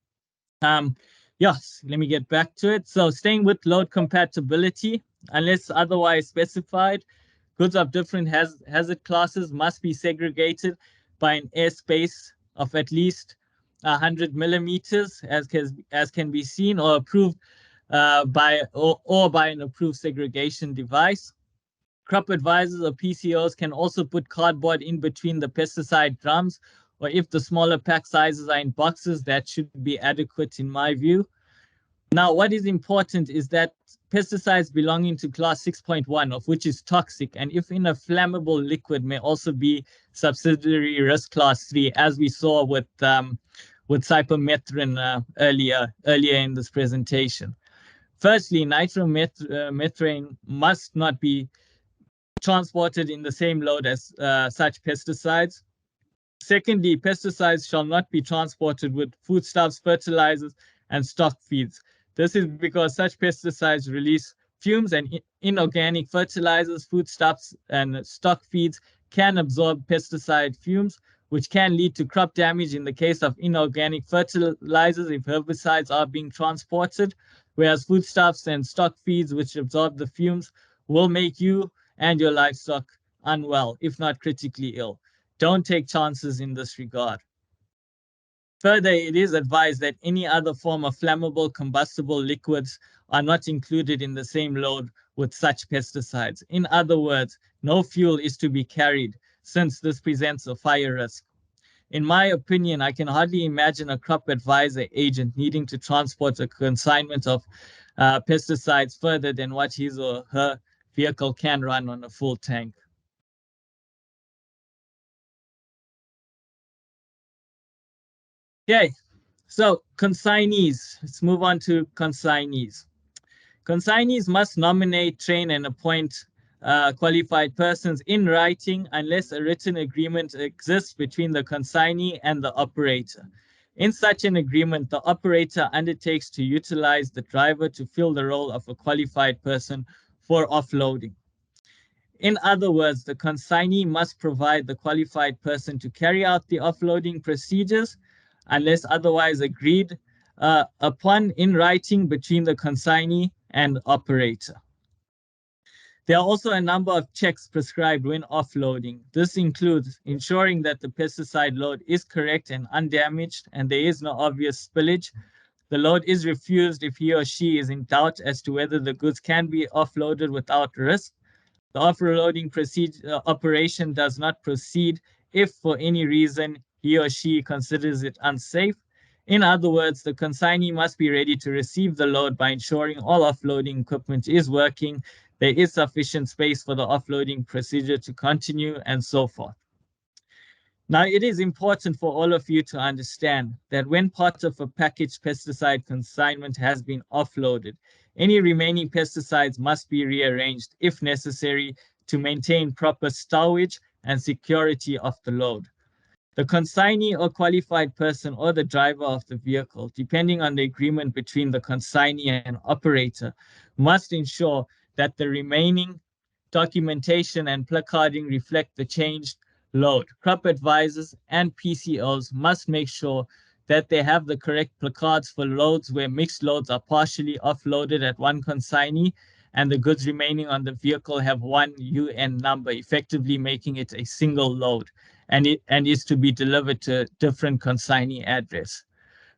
Yes, let me get back to it. So staying with load compatibility, unless otherwise specified, goods of different hazard classes must be segregated by an airspace of at least 100 millimeters, as can be seen, or approved by an approved segregation device. Crop advisors or PCOs can also put cardboard in between the pesticide drums, or if the smaller pack sizes are in boxes, that should be adequate in my view. Now, what is important is that pesticides belonging to class 6.1, of which is toxic, and if in a flammable liquid, may also be subsidiary risk class 3, as we saw with cypermethrin earlier in this presentation. Firstly, nitromethane must not be transported in the same load as such pesticides. Secondly, pesticides shall not be transported with foodstuffs, fertilizers, and stock feeds. This is because such pesticides release fumes, and inorganic fertilizers, foodstuffs, and stock feeds can absorb pesticide fumes, which can lead to crop damage in the case of inorganic fertilizers if herbicides are being transported, whereas foodstuffs and stock feeds, which absorb the fumes, will make you and your livestock unwell, if not critically ill. Don't take chances in this regard. Further, it is advised that any other form of flammable combustible liquids are not included in the same load with such pesticides. In other words, no fuel is to be carried, since this presents a fire risk. In my opinion, I can hardly imagine a crop advisor agent needing to transport a consignment of pesticides further than what his or her vehicle can run on a full tank. Okay, so consignees. Let's move on to consignees. Consignees must nominate, train, and appoint qualified persons in writing unless a written agreement exists between the consignee and the operator. In such an agreement, the operator undertakes to utilize the driver to fill the role of a qualified person for offloading. In other words, the consignee must provide the qualified person to carry out the offloading procedures unless otherwise agreed upon in writing between the consignee and operator. There are also a number of checks prescribed when offloading. This includes ensuring that the pesticide load is correct and undamaged and there is no obvious spillage. The load is refused if he or she is in doubt as to whether the goods can be offloaded without risk. The offloading operation does not proceed if for any reason he or she considers it unsafe. In other words, the consignee must be ready to receive the load by ensuring all offloading equipment is working, there is sufficient space for the offloading procedure to continue, and so forth. Now, it is important for all of you to understand that when part of a packaged pesticide consignment has been offloaded, any remaining pesticides must be rearranged if necessary to maintain proper stowage and security of the load. The consignee or qualified person or the driver of the vehicle, depending on the agreement between the consignee and operator, must ensure that the remaining documentation and placarding reflect the changed load. Crop advisors and PCOs must make sure that they have the correct placards for loads where mixed loads are partially offloaded at one consignee and the goods remaining on the vehicle have one UN number, effectively making it a single load and is to be delivered to a different consignee address.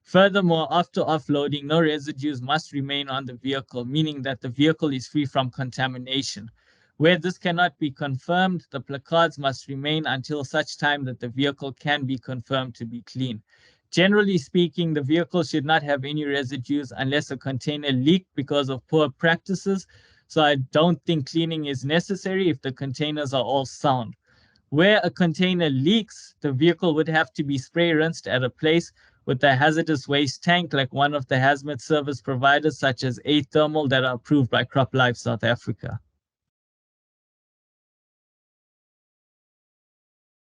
Furthermore, after offloading, no residues must remain on the vehicle, meaning that the vehicle is free from contamination. Where this cannot be confirmed, the placards must remain until such time that the vehicle can be confirmed to be clean. Generally speaking, the vehicle should not have any residues unless a container leaked because of poor practices, so I don't think cleaning is necessary if the containers are all sound. Where a container leaks, the vehicle would have to be spray rinsed at a place with a hazardous waste tank like one of the hazmat service providers such as A Thermal that are approved by CropLife South Africa.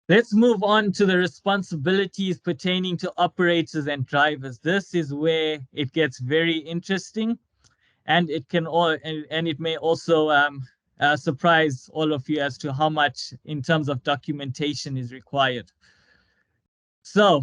Let's move on to the responsibilities pertaining to operators and drivers. This is where it gets very interesting, and it may also surprise all of you as to how much in terms of documentation is required. So,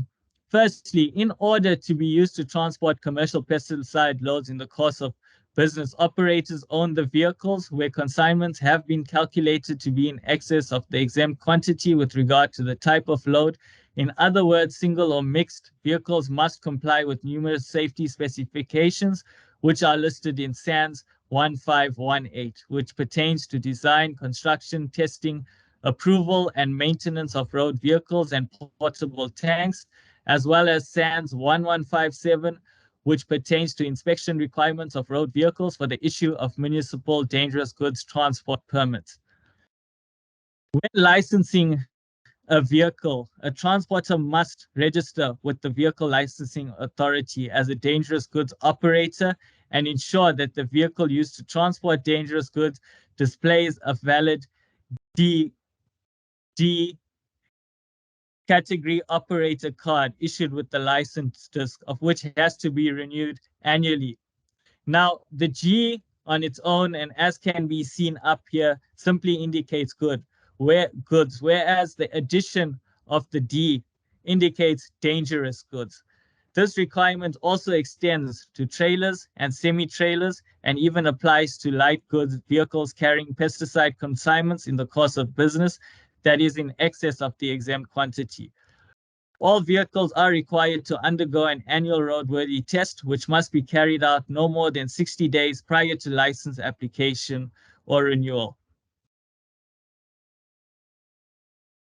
firstly, in order to be used to transport commercial pesticide loads in the course of business, operators own the vehicles where consignments have been calculated to be in excess of the exempt quantity with regard to the type of load. In other words, single or mixed vehicles must comply with numerous safety specifications, which are listed in SANS 1518, which pertains to design, construction, testing, approval and maintenance of road vehicles and portable tanks, as well as SANS 1157, which pertains to inspection requirements of road vehicles for the issue of municipal dangerous goods transport permits. When licensing a vehicle, a transporter must register with the Vehicle Licensing Authority as a dangerous goods operator and ensure that the vehicle used to transport dangerous goods displays a valid D category operator card issued with the license disc, of which has to be renewed annually. Now, the G on its own, and as can be seen up here, simply indicates goods, whereas the addition of the D indicates dangerous goods. This requirement also extends to trailers and semi-trailers and even applies to light goods vehicles carrying pesticide consignments in the course of business that is in excess of the exempt quantity. All vehicles are required to undergo an annual roadworthy test, which must be carried out no more than 60 days prior to license application or renewal.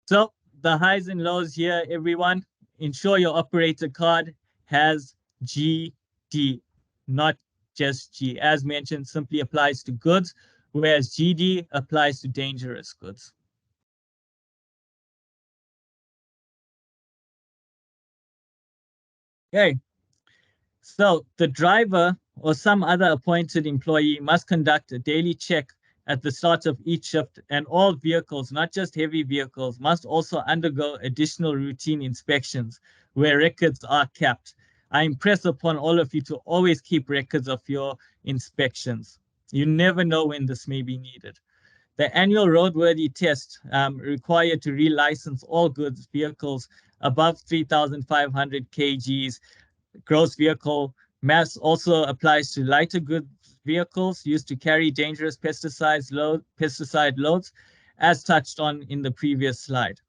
So the highs and lows here, everyone. Ensure your operator card has GD, not just G. As mentioned, simply applies to goods, whereas GD applies to dangerous goods. Okay, so the driver or some other appointed employee must conduct a daily check at the start of each shift, and all vehicles, not just heavy vehicles, must also undergo additional routine inspections where records are kept. I impress upon all of you to always keep records of your inspections. You never know when this may be needed. The annual roadworthy test required to relicense all goods vehicles above 3,500 kgs gross vehicle mass also applies to lighter goods vehicles used to carry dangerous pesticide loads, as touched on in the previous slide.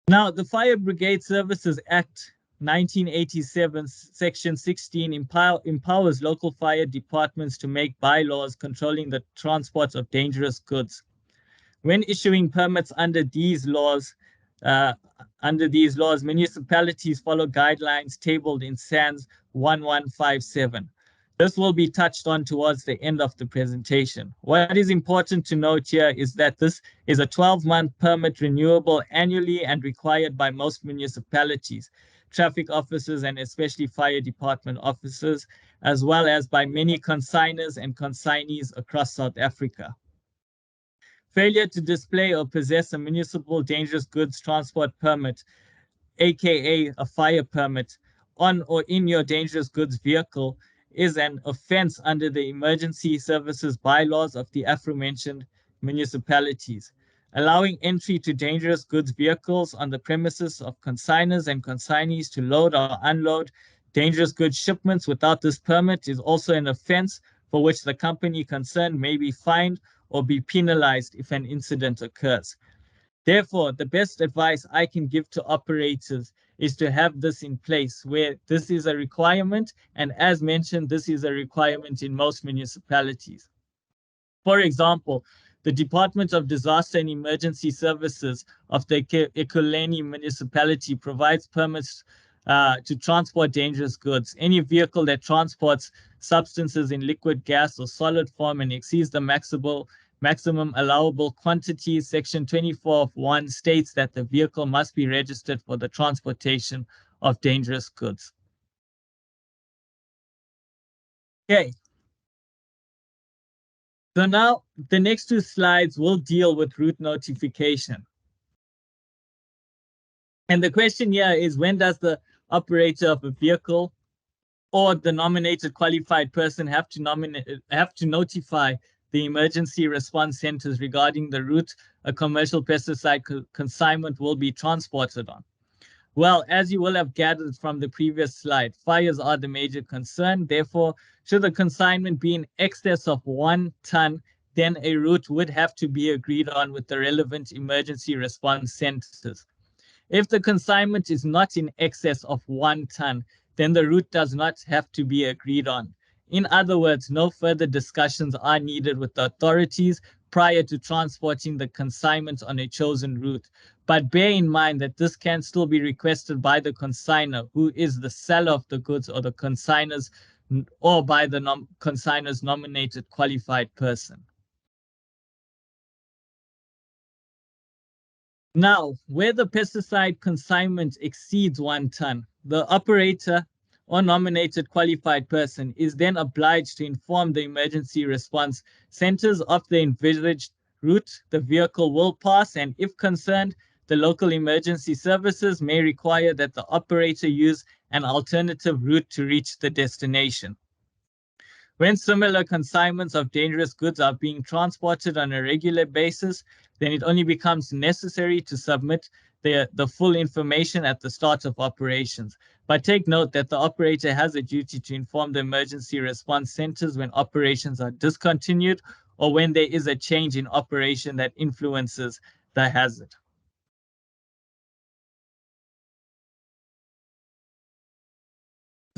Now, the Fire Brigade Services Act 1987, Section 16, empowers local fire departments to make bylaws controlling the transport of dangerous goods. When issuing permits under these laws, municipalities follow guidelines tabled in SANS 1157. This will be touched on towards the end of the presentation. What is important to note here is that this is a 12-month permit renewable annually and required by most municipalities, traffic officers, and especially fire department officers, as well as by many consignors and consignees across South Africa. Failure to display or possess a municipal dangerous goods transport permit, aka a fire permit, on or in your dangerous goods vehicle is an offense under the emergency services bylaws of the aforementioned municipalities. Allowing entry to dangerous goods vehicles on the premises of consignors and consignees to load or unload dangerous goods shipments without this permit is also an offense for which the company concerned may be fined or be penalized if an incident occurs. Therefore, the best advice I can give to operators is to have this in place where this is a requirement, and as mentioned, this is a requirement in most municipalities. For example, the Department of Disaster and Emergency Services of the Ekurhuleni municipality provides permits to transport dangerous goods. Any vehicle that transports substances in liquid, gas, or solid form and exceeds the maximum allowable quantity, Section 24 of 1 states that the vehicle must be registered for the transportation of dangerous goods. Okay. So now the next two slides will deal with route notification. And the question here is, when does the operator of a vehicle or the nominated qualified person have to notify the emergency response centers regarding the route a commercial pesticide consignment will be transported on? Well, as you will have gathered from the previous slide, fires are the major concern. Therefore, should the consignment be in excess of 1 ton, then a route would have to be agreed on with the relevant emergency response centers. If the consignment is not in excess of 1 ton, then the route does not have to be agreed on. In other words, no further discussions are needed with the authorities prior to transporting the consignment on a chosen route. But bear in mind that this can still be requested by the consignor, who is the seller of the goods, or the consignors, or by the consignor's nominated qualified person. Now, where the pesticide consignment exceeds 1 ton, the operator or nominated qualified person is then obliged to inform the emergency response centers of the envisaged route the vehicle will pass, and if concerned, the local emergency services may require that the operator use an alternative route to reach the destination. When similar consignments of dangerous goods are being transported on a regular basis, then it only becomes necessary to submit the full information at the start of operations. But take note that the operator has a duty to inform the emergency response centers when operations are discontinued or when there is a change in operation that influences the hazard.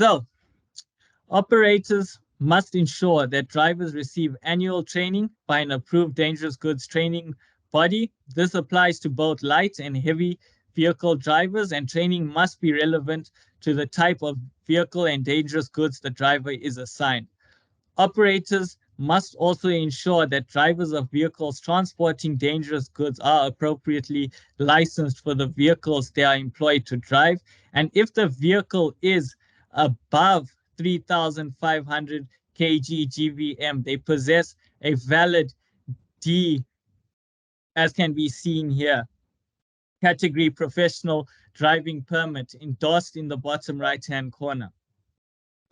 So, operators must ensure that drivers receive annual training by an approved dangerous goods training body. This applies to both light and heavy vehicle drivers, and training must be relevant to the type of vehicle and dangerous goods the driver is assigned. Operators must also ensure that drivers of vehicles transporting dangerous goods are appropriately licensed for the vehicles they are employed to drive. And if the vehicle is above 3,500 kg GVM, they possess a valid D, as can be seen here, category professional driving permit endorsed in the bottom right-hand corner.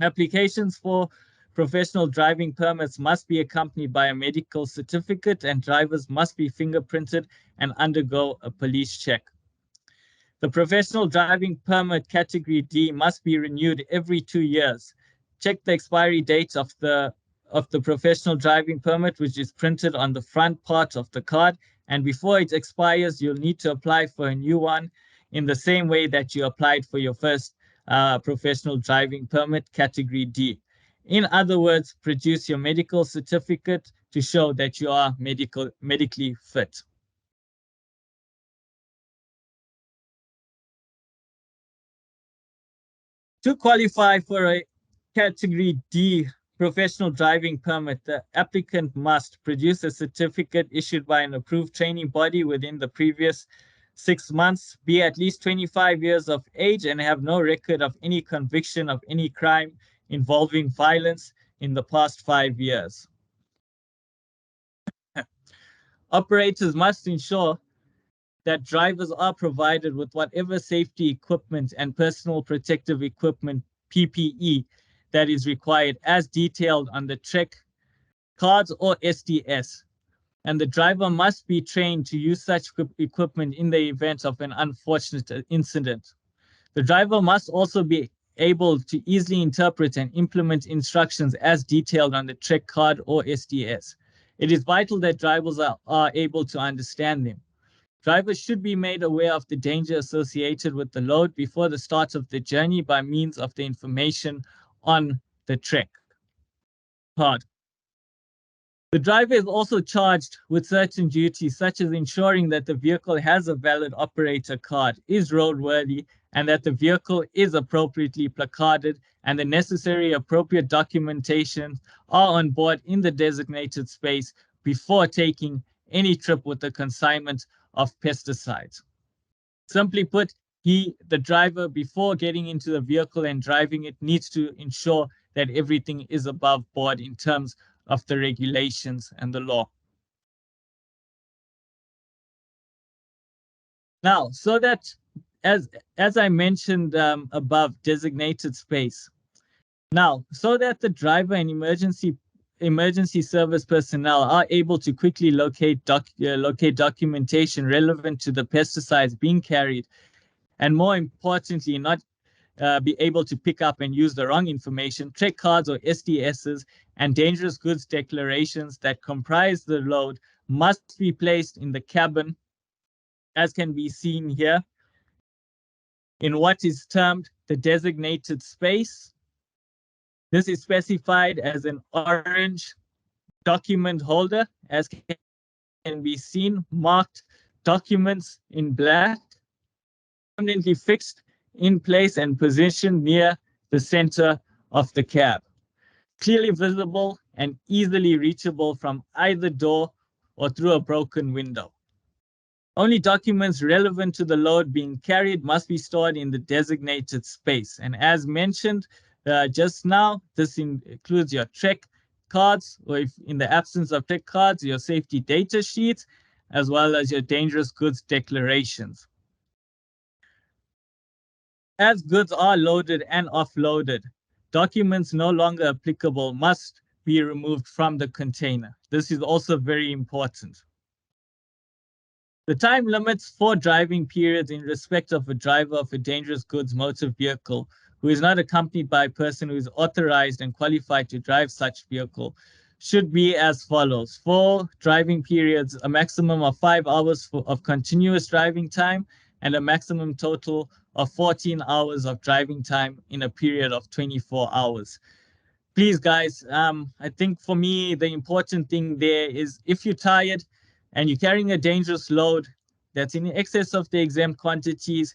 Applications for professional driving permits must be accompanied by a medical certificate, and drivers must be fingerprinted and undergo a police check. The professional driving permit category D must be renewed every 2 years. Check the expiry date of the professional driving permit, which is printed on the front part of the card. And before it expires, you'll need to apply for a new one in the same way that you applied for your first professional driving permit category D. In other words, produce your medical certificate to show that you are medically fit. To qualify for a category D professional driving permit, the applicant must produce a certificate issued by an approved training body within the previous 6 months, be at least 25 years of age, and have no record of any conviction of any crime involving violence in the past 5 years. Operators must ensure that drivers are provided with whatever safety equipment and personal protective equipment, PPE, that is required as detailed on the Trek cards or SDS. And the driver must be trained to use such equipment in the event of an unfortunate incident. The driver must also be able to easily interpret and implement instructions as detailed on the Trek card or SDS. It is vital that drivers are able to understand them. Drivers should be made aware of the danger associated with the load before the start of the journey by means of the information on the Trek card. The driver is also charged with certain duties, such as ensuring that the vehicle has a valid operator card, is roadworthy, and that the vehicle is appropriately placarded, and the necessary appropriate documentation are on board in the designated space before taking any trip with the consignment of pesticides. Simply put, the driver, before getting into the vehicle and driving it, needs to ensure that everything is above board in terms of the regulations and the law. Now, so that, as I mentioned above, designated space. Now, so that the driver and emergency service personnel are able to quickly locate documentation relevant to the pesticides being carried, and more importantly, not be able to pick up and use the wrong information, Trek cards or SDSs and dangerous goods declarations that comprise the load must be placed in the cabin, as can be seen here, in what is termed the designated space. This is specified as an orange document holder, as can be seen, marked documents in black, permanently fixed in place and positioned near the center of the cab, clearly visible and easily reachable from either door or through a broken window. Only documents relevant to the load being carried must be stored in the designated space. And as mentioned just now, this includes your Trek cards, or if in the absence of Trek cards, your safety data sheets, as well as your dangerous goods declarations. As goods are loaded and offloaded, documents no longer applicable must be removed from the container. This is also very important. The time limits for driving periods in respect of a driver of a dangerous goods motor vehicle who is not accompanied by a person who is authorized and qualified to drive such vehicle should be as follows. For driving periods, a maximum of 5 hours of continuous driving time and a maximum total of 14 hours of driving time in a period of 24 hours. Please, guys, I think for me, the important thing there is if you're tired and you're carrying a dangerous load that's in excess of the exempt quantities,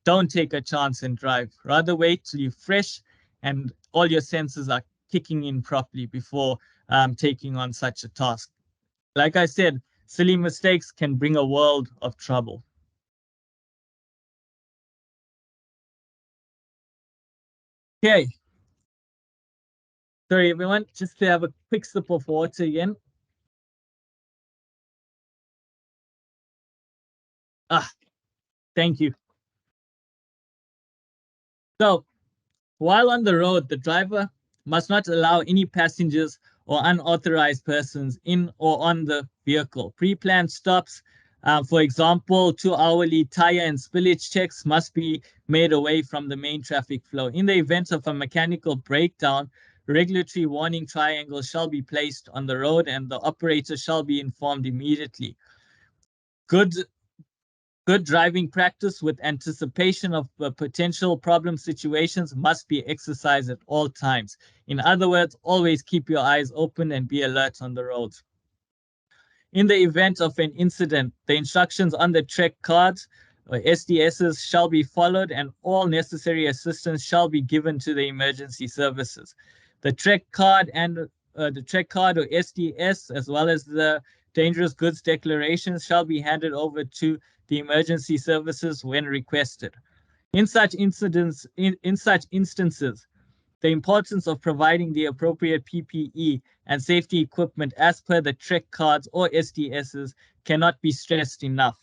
don't take a chance and drive. Rather wait till you're fresh and all your senses are kicking in properly before taking on such a task. Like I said, silly mistakes can bring a world of trouble. Okay. Sorry, everyone, just to have a quick sip of water again. Ah, thank you. So, while on the road, the driver must not allow any passengers or unauthorized persons in or on the vehicle. Pre-planned stops, for example, 2-hourly tire and spillage checks must be made away from the main traffic flow. In the event of a mechanical breakdown, regulatory warning triangles shall be placed on the road and the operator shall be informed immediately. Good driving practice with anticipation of potential problem situations must be exercised at all times. In other words, always keep your eyes open and be alert on the roads. In the event of an incident, the instructions on the trek cards or SDSs shall be followed and all necessary assistance shall be given to the emergency services. The trek card or SDS, as well as the dangerous goods declarations, shall be handed over to the emergency services when requested. In such instances, the importance of providing the appropriate PPE and safety equipment as per the trek cards or SDSs cannot be stressed enough.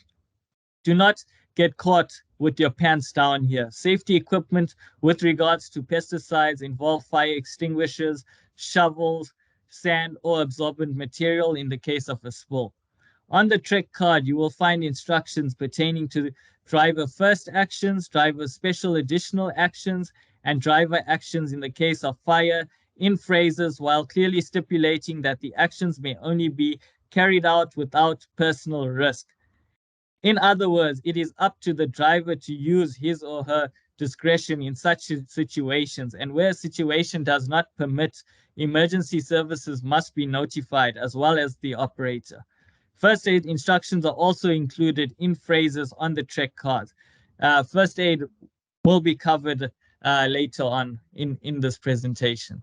Do not get caught with your pants down here. Safety equipment with regards to pesticides involve fire extinguishers, shovels, sand, or absorbent material in the case of a spill. On the trek card, you will find instructions pertaining to driver first actions, driver special additional actions, and driver actions in the case of fire in phrases, while clearly stipulating that the actions may only be carried out without personal risk. In other words, it is up to the driver to use his or her discretion in such situations, and where a situation does not permit, emergency services must be notified as well as the operator. First aid instructions are also included in phrases on the trek cards. First aid will be covered later on in this presentation.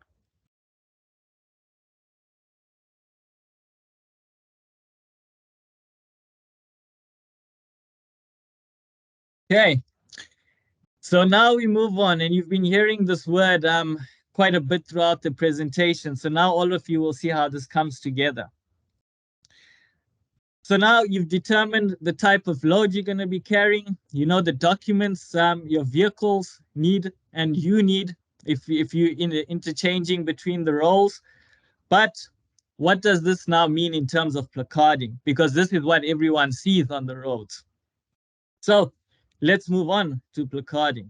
Okay, so now we move on, and you've been hearing this word quite a bit throughout the presentation. So now all of you will see how this comes together. So now you've determined the type of load you're going to be carrying. You know the documents your vehicles need and you need if you're interchanging between the roles. But what does this now mean in terms of placarding? Because this is what everyone sees on the roads. So let's move on to placarding.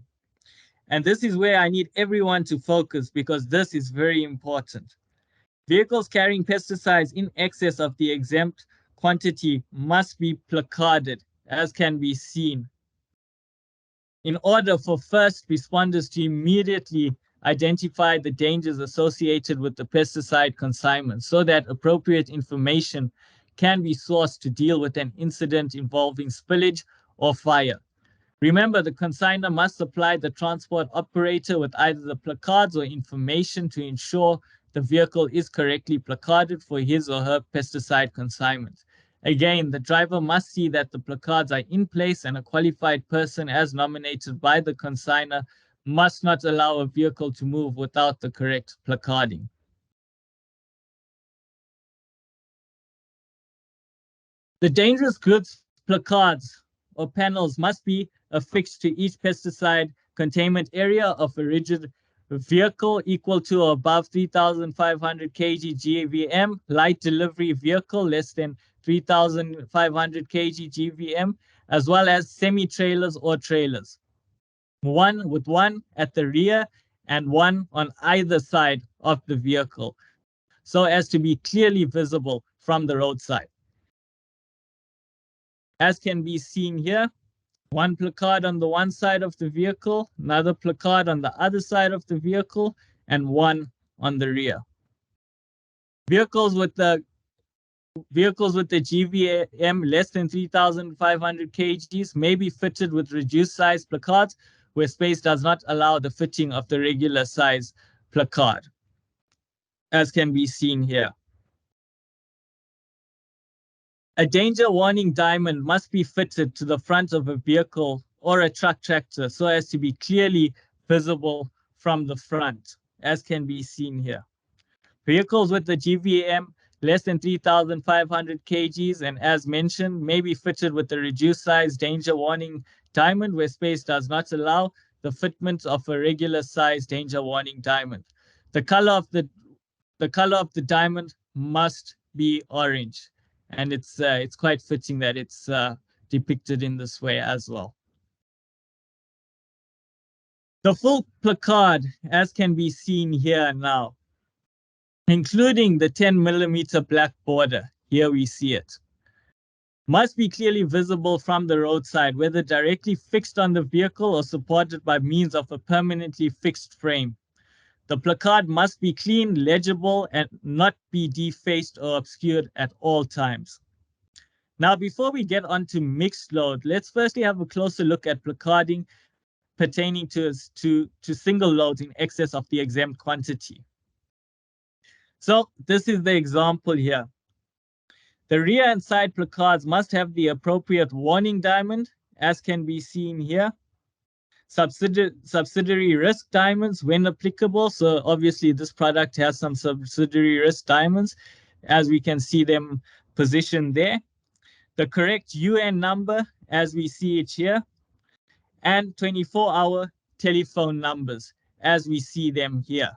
And this is where I need everyone to focus because this is very important. Vehicles carrying pesticides in excess of the exempt quantity must be placarded, as can be seen, in order for first responders to immediately identify the dangers associated with the pesticide consignment so that appropriate information can be sourced to deal with an incident involving spillage or fire. Remember, the consignor must supply the transport operator with either the placards or information to ensure the vehicle is correctly placarded for his or her pesticide consignment. Again, the driver must see that the placards are in place and a qualified person as nominated by the consignor must not allow a vehicle to move without the correct placarding. The dangerous goods placards or panels must be affixed to each pesticide containment area of a rigid vehicle equal to or above 3,500 kg GVM, light delivery vehicle less than 3,500 kg GVM, as well as semi-trailers or trailers. One at the rear and one on either side of the vehicle, so as to be clearly visible from the roadside. As can be seen here, one placard on the one side of the vehicle, another placard on the other side of the vehicle, and one on the rear. Vehicles with the Vehicles with the GVM less than 3,500 kgs may be fitted with reduced size placards where space does not allow the fitting of the regular size placard, as can be seen here. A danger warning diamond must be fitted to the front of a vehicle or a truck tractor so as to be clearly visible from the front, as can be seen here. Vehicles with the GVM less than 3,500 kgs and as mentioned may be fitted with a reduced size danger warning diamond where space does not allow the fitment of a regular size danger warning diamond. The color of the diamond must be orange, and it's quite fitting that it's depicted in this way as well. The full placard, as can be seen here now, including the 10mm black border, here we see it, must be clearly visible from the roadside, whether directly fixed on the vehicle or supported by means of a permanently fixed frame. The placard must be clean, legible, and not be defaced or obscured at all times. Now, before we get on to mixed load, let's firstly have a closer look at placarding pertaining to single loads in excess of the exempt quantity. So this is the example here. The rear and side placards must have the appropriate warning diamond, as can be seen here. Subsidiary risk diamonds when applicable. So obviously this product has some subsidiary risk diamonds, as we can see them positioned there. The correct UN number, as we see it here, and 24-hour telephone numbers, as we see them here.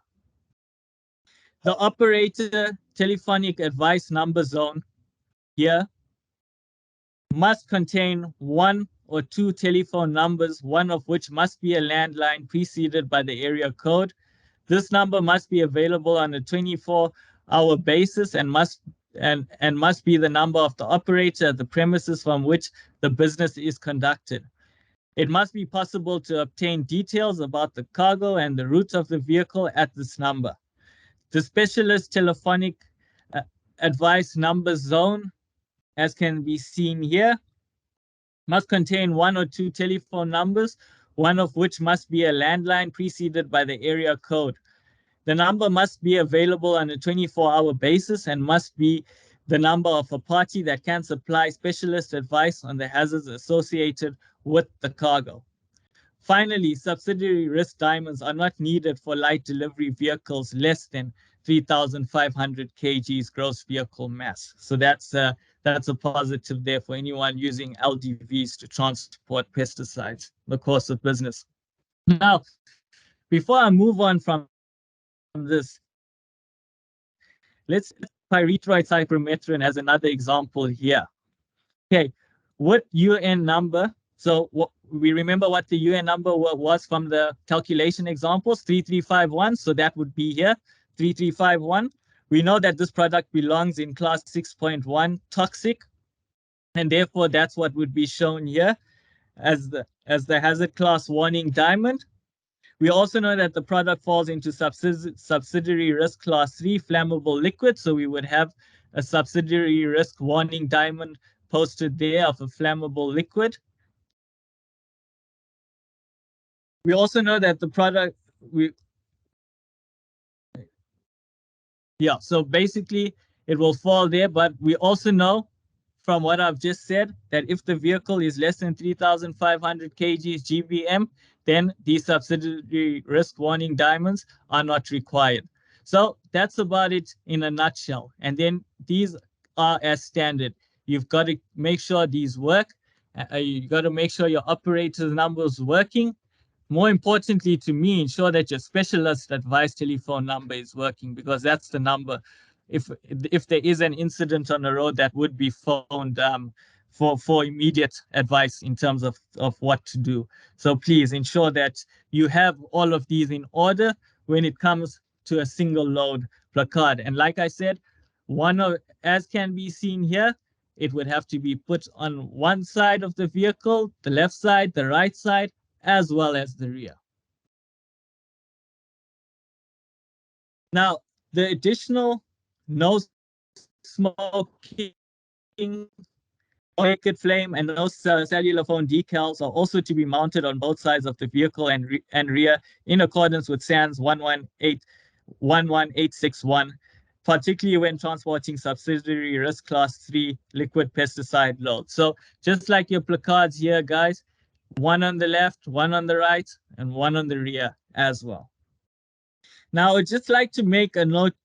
The operator telephonic advice number zone here must contain one or two telephone numbers, one of which must be a landline preceded by the area code. This number must be available on a 24-hour basis and must be the number of the operator at the premises from which the business is conducted. It must be possible to obtain details about the cargo and the route of the vehicle at this number. The specialist telephonic advice number zone, as can be seen here, must contain one or two telephone numbers, one of which must be a landline preceded by the area code. The number must be available on a 24-hour basis and must be the number of a party that can supply specialist advice on the hazards associated with the cargo. Finally, subsidiary risk diamonds are not needed for light delivery vehicles less than 3,500 kgs gross vehicle mass. So that's a positive there for anyone using LDVs to transport pesticides in the course of business. Now, before I move on from this, let's pyrethroid cypermethrin as another example here. Okay, what UN number? So we remember what the UN number was from the calculation examples, 3351. So that would be here, 3351. We know that this product belongs in class 6.1 toxic, and therefore that's what would be shown here as the hazard class warning diamond. We also know that the product falls into subsidiary risk class 3 flammable liquid. So we would have a subsidiary risk warning diamond posted there of a flammable liquid. We also know that the product, so basically it will fall there, but we also know from what I've just said that if the vehicle is less than 3,500 kgs GVM, then these subsidiary risk warning diamonds are not required. So that's about it in a nutshell. And then these are as standard. You've got to make sure these work. You've got to make sure your operator's number is working. More importantly to me, ensure that your specialist advice telephone number is working, because that's the number. If there is an incident on the road, that would be phoned for immediate advice in terms of what to do. So please ensure that you have all of these in order when it comes to a single load placard. And like I said, as can be seen here, it would have to be put on one side of the vehicle, the left side, the right side, as well as the rear. Now, the additional nose smoking, naked flame, and no cellular phone decals are also to be mounted on both sides of the vehicle and rear in accordance with SANS 11861, particularly when transporting subsidiary risk class 3 liquid pesticide loads. So just like your placards here, guys, one on the left, one on the right, and one on the rear as well. Now, I'd just like to make a note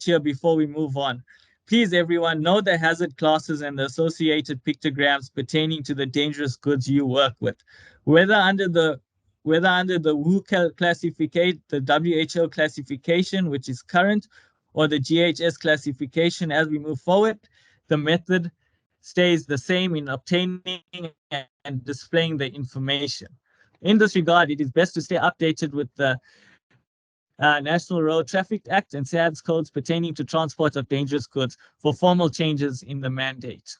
here before we move on. Please, everyone, know the hazard classes and the associated pictograms pertaining to the dangerous goods you work with. Whether under the WHO classification, the WHO classification, which is current, or the GHS classification as we move forward, the method stays the same in obtaining and displaying the information. In this regard, it is best to stay updated with the National Road Traffic Act and SADS codes pertaining to transport of dangerous goods for formal changes in the mandate.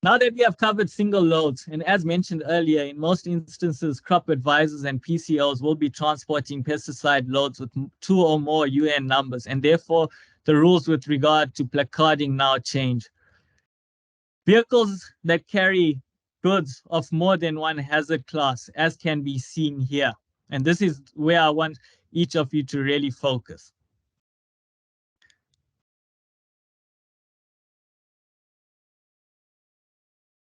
Now that we have covered single loads, and as mentioned earlier, in most instances, crop advisors and PCOs will be transporting pesticide loads with 2 or more UN numbers, and therefore the rules with regard to placarding now change. Vehicles that carry goods of more than one hazard class, as can be seen here. And this is where I want each of you to really focus.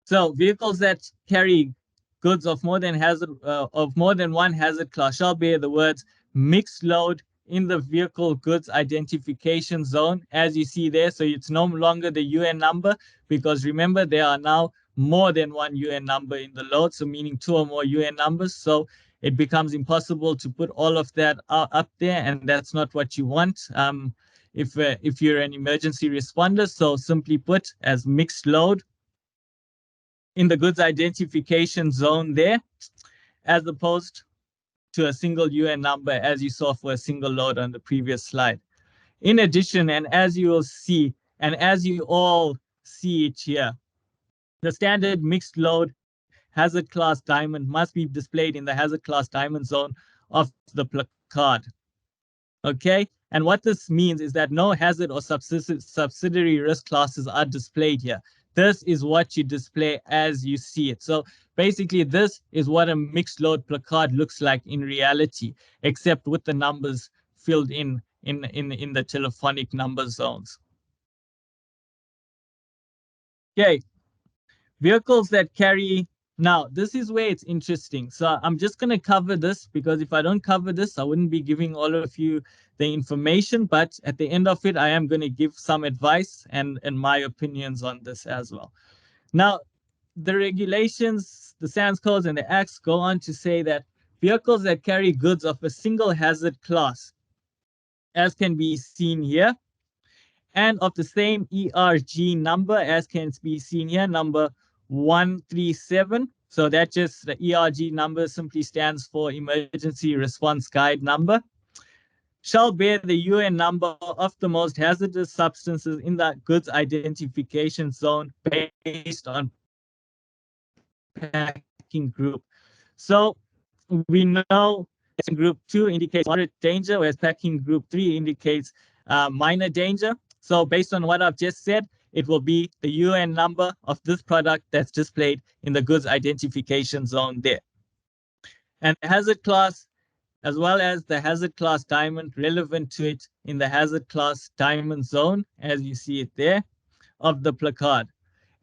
So vehicles that carry goods of more than one hazard class shall bear the words mixed load in the vehicle goods identification zone, as you see there. So it's no longer the UN number, because remember, there are now more than one UN number in the load, so meaning 2 or more UN numbers. So it becomes impossible to put all of that up there, and that's not what you want if you're an emergency responder. So simply put, as mixed load in the goods identification zone there, as opposed to a single UN number, as you saw for a single load on the previous slide. In addition, and as you will see, and as you all see it here, the standard mixed load hazard class diamond must be displayed in the hazard class diamond zone of the placard. Okay, and what this means is that no hazard or subsidiary risk classes are displayed here. This is what you display as you see it. So basically, this is what a mixed load placard looks like in reality, except with the numbers filled in the telephonic number zones. Okay, vehicles that carry. Now, this is where it's interesting. So I'm just going to cover this, because if I don't cover this, I wouldn't be giving all of you the information. But at the end of it, I am going to give some advice and my opinions on this as well. Now, the regulations, the SANS codes and the acts go on to say that vehicles that carry goods of a single hazard class, as can be seen here, and of the same ERG number, as can be seen here, number 137. So that just the ERG number simply stands for Emergency Response Guide number, shall bear the UN number of the most hazardous substances in the goods identification zone based on packing group. So we know group 2 indicates moderate danger, whereas packing group 3 indicates minor danger. So based on what I've just said, it will be the UN number of this product that's displayed in the goods identification zone there. And the hazard class, as well as the hazard class diamond relevant to it in the hazard class diamond zone, as you see it there, of the placard.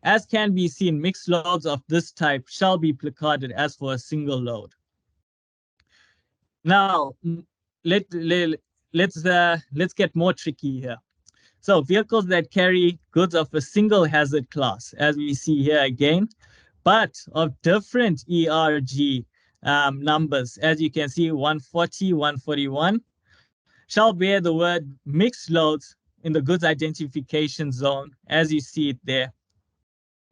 As can be seen, mixed loads of this type shall be placarded as for a single load. Now, let's get more tricky here. So vehicles that carry goods of a single hazard class, as we see here again, but of different ERG numbers, as you can see, 140, 141, shall bear the word mixed loads in the goods identification zone, as you see it there,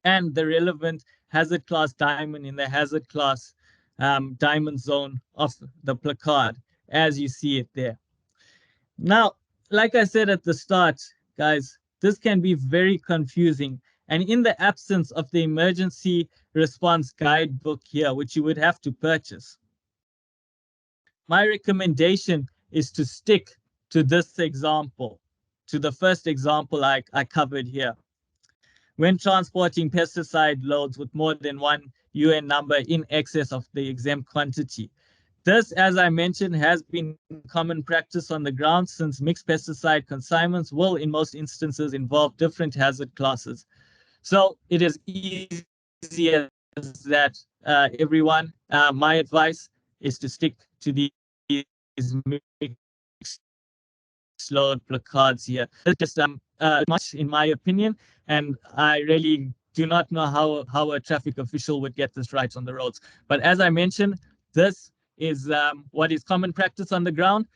and the relevant hazard class diamond in the hazard class diamond zone of the placard, as you see it there. Now, like I said at the start, guys, this can be very confusing. And in the absence of the emergency response guidebook here, which you would have to purchase, my recommendation is to stick to this example, to the first example I covered here. When transporting pesticide loads with more than one UN number in excess of the exempt quantity. This, as I mentioned, has been common practice on the ground since mixed pesticide consignments will, in most instances, involve different hazard classes. So it is easy as that, everyone. My advice is to stick to these mixed load placards here. It's just much in my opinion, and I really do not know how a traffic official would get this right on the roads. But as I mentioned, this is what is common practice on the ground.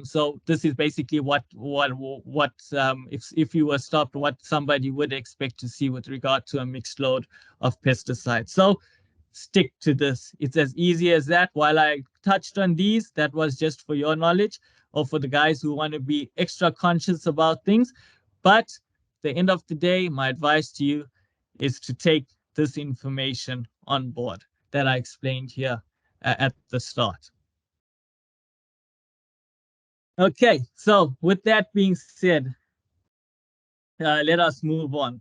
So this is basically what if you were stopped, what somebody would expect to see with regard to a mixed load of pesticides. So stick to this. It's as easy as that. While I touched on these, that was just for your knowledge or for the guys who want to be extra conscious about things. But the end of the day, my advice to you is to take this information on board that I explained here at the start. Okay, so with that being said, let us move on.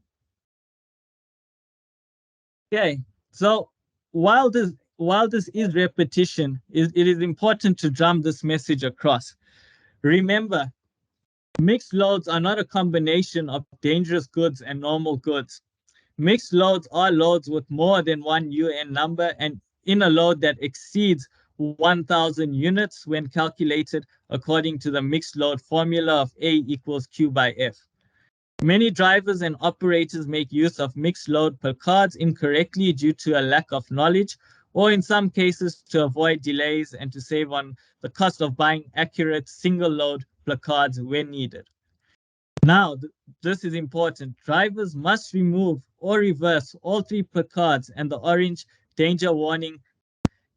Okay, so while this is repetition, it is important to drum this message across. Remember, mixed loads are not a combination of dangerous goods and normal goods. Mixed loads are loads with more than one UN number and in a load that exceeds 1,000 units when calculated according to the mixed load formula of A equals Q by F. Many drivers and operators make use of mixed load placards incorrectly due to a lack of knowledge, or in some cases to avoid delays and to save on the cost of buying accurate single load placards when needed. Now, this is important. Drivers must remove or reverse all three placards and the orange danger warning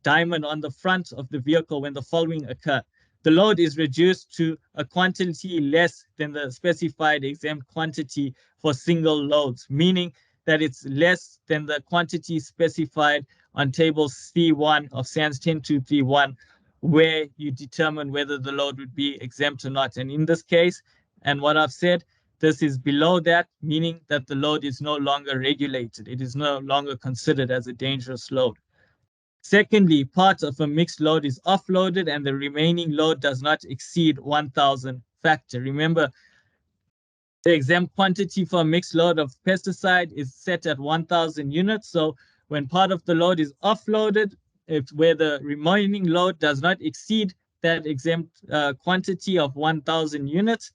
diamond on the front of the vehicle when the following occur. The load is reduced to a quantity less than the specified exempt quantity for single loads, meaning that it's less than the quantity specified on table C1 of SANS 10231, where you determine whether the load would be exempt or not. And in this case, and what I've said, this is below that, meaning that the load is no longer regulated. It is no longer considered as a dangerous load. Secondly, part of a mixed load is offloaded and the remaining load does not exceed 1,000 factor. Remember, the exempt quantity for a mixed load of pesticide is set at 1,000 units. So when part of the load is offloaded, where the remaining load does not exceed that exempt quantity of 1,000 units,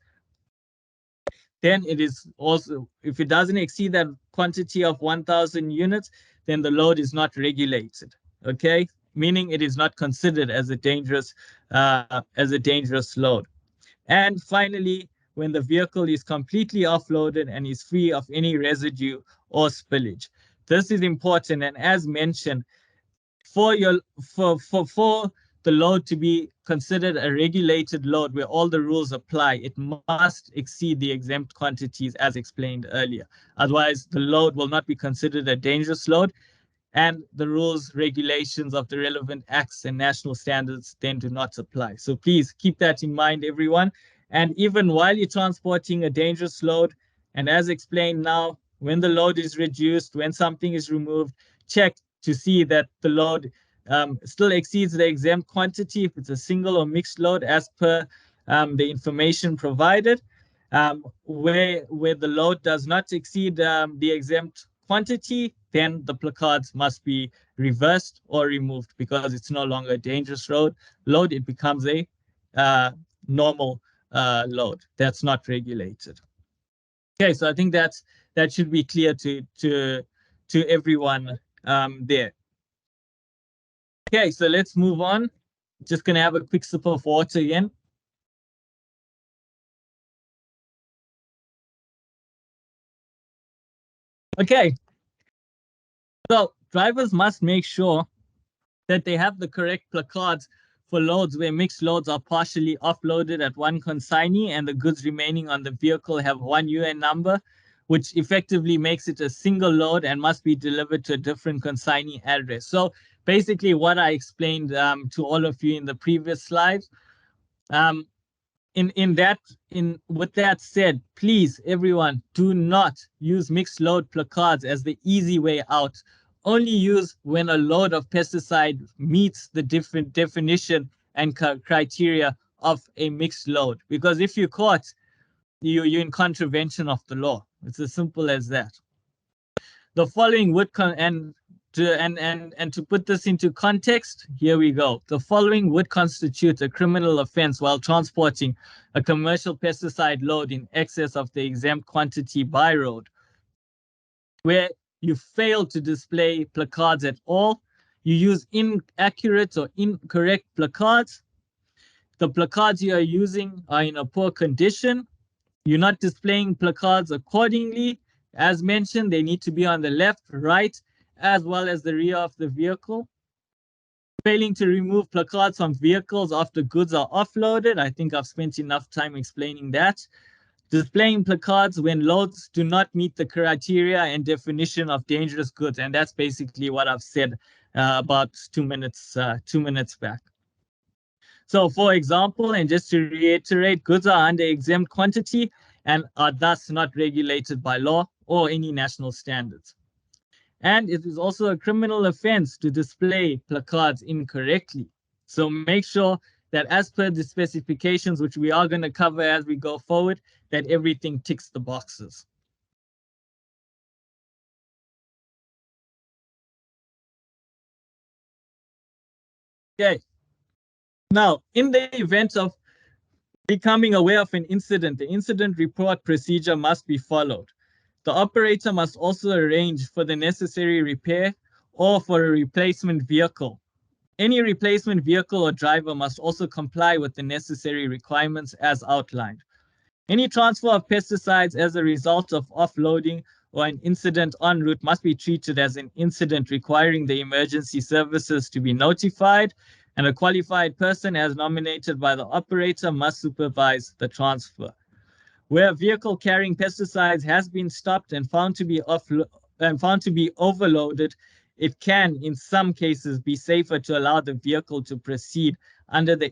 then it is also, if it doesn't exceed that quantity of 1,000 units, then the load is not regulated. Okay, meaning it is not considered as a dangerous load. And finally, when the vehicle is completely offloaded and is free of any residue or spillage. This is important, and as mentioned, for the load to be considered a regulated load where all the rules apply, it must exceed the exempt quantities as explained earlier. Otherwise, the load will not be considered a dangerous load, and the rules, regulations of the relevant acts and national standards then do not apply. So please keep that in mind, everyone. And even while you're transporting a dangerous load, and as explained now, when the load is reduced, when something is removed, check to see that the load still exceeds the exempt quantity if it's a single or mixed load as per the information provided. Where the load does not exceed the exempt quantity, then the placards must be reversed or removed because it's no longer a dangerous load. It becomes a normal load that's not regulated. Okay, so I think that should be clear to everyone there. Okay, so let's move on. Just gonna have a quick sip of water again. Okay, so drivers must make sure that they have the correct placards for loads where mixed loads are partially offloaded at one consignee and the goods remaining on the vehicle have one UN number, which effectively makes it a single load and must be delivered to a different consignee address. So basically what I explained to all of you in the previous slide, with that said, please, everyone, do not use mixed load placards as the easy way out. Only use when a load of pesticide meets the different definition and criteria of a mixed load. Because if you're caught, you're in contravention of the law. It's as simple as that. The following would to put this into context, here we go. The following would constitute a criminal offense while transporting a commercial pesticide load in excess of the exempt quantity by road, where you fail to display placards at all, you use inaccurate or incorrect placards, the placards you are using are in a poor condition, you're not displaying placards accordingly. As mentioned, they need to be on the left, right, as well as the rear of the vehicle. Failing to remove placards from vehicles after goods are offloaded. I think I've spent enough time explaining that. Displaying placards when loads do not meet the criteria and definition of dangerous goods. And that's basically what I've said about 2 minutes back. So for example, and just to reiterate, goods are under exempt quantity and are thus not regulated by law or any national standards. And it is also a criminal offense to display placards incorrectly. So make sure that as per the specifications, which we are going to cover as we go forward, that everything ticks the boxes. Okay. Now, in the event of becoming aware of an incident, the incident report procedure must be followed. The operator must also arrange for the necessary repair or for a replacement vehicle. Any replacement vehicle or driver must also comply with the necessary requirements as outlined. Any transfer of pesticides as a result of offloading or an incident en route must be treated as an incident requiring the emergency services to be notified, and a qualified person as nominated by the operator must supervise the transfer. Where a vehicle carrying pesticides has been stopped and found to be overloaded, it can, in some cases, be safer to allow the vehicle to proceed under the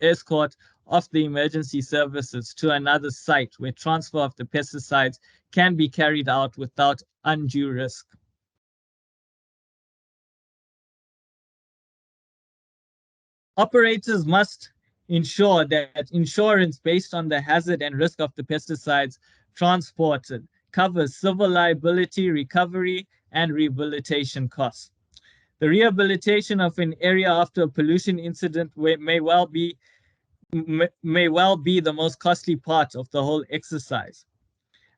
escort of the emergency services to another site where transfer of the pesticides can be carried out without undue risk. Operators must ensure that insurance based on the hazard and risk of the pesticides transported covers civil liability, recovery, and rehabilitation costs. The rehabilitation of an area after a pollution incident may well be the most costly part of the whole exercise.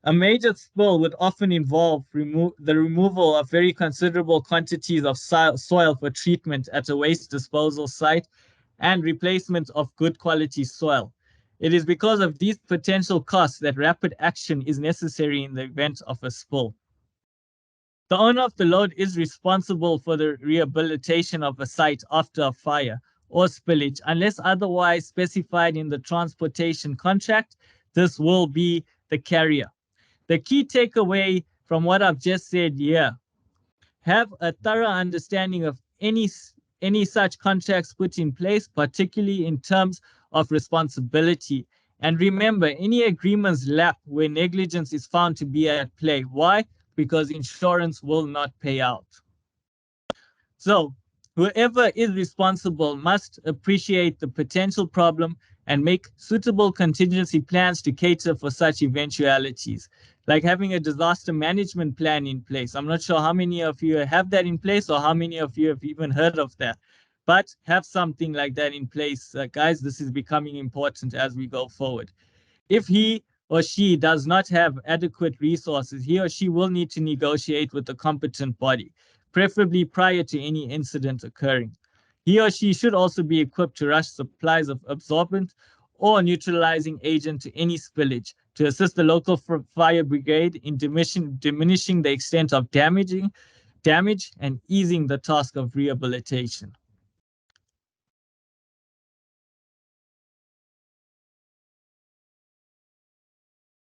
A major spill would often involve the removal of very considerable quantities of soil for treatment at a waste disposal site and replacement of good quality soil. It is because of these potential costs that rapid action is necessary in the event of a spill. The owner of the load is responsible for the rehabilitation of a site after a fire or spillage, unless otherwise specified in the transportation contract. This will be the carrier. The key takeaway from what I've just said here, have a thorough understanding of any such contracts put in place, particularly in terms of responsibility. And remember, any agreements lapse where negligence is found to be at play. Why? Because insurance will not pay out. So whoever is responsible must appreciate the potential problem and make suitable contingency plans to cater for such eventualities, like having a disaster management plan in place. I'm not sure how many of you have that in place or how many of you have even heard of that, but have something like that in place. Guys, this is becoming important as we go forward. If he or she does not have adequate resources, he or she will need to negotiate with the competent body, preferably prior to any incident occurring. He or she should also be equipped to rush supplies of absorbent or neutralizing agent to any spillage to assist the local fire brigade in diminishing the extent of damage and easing the task of rehabilitation.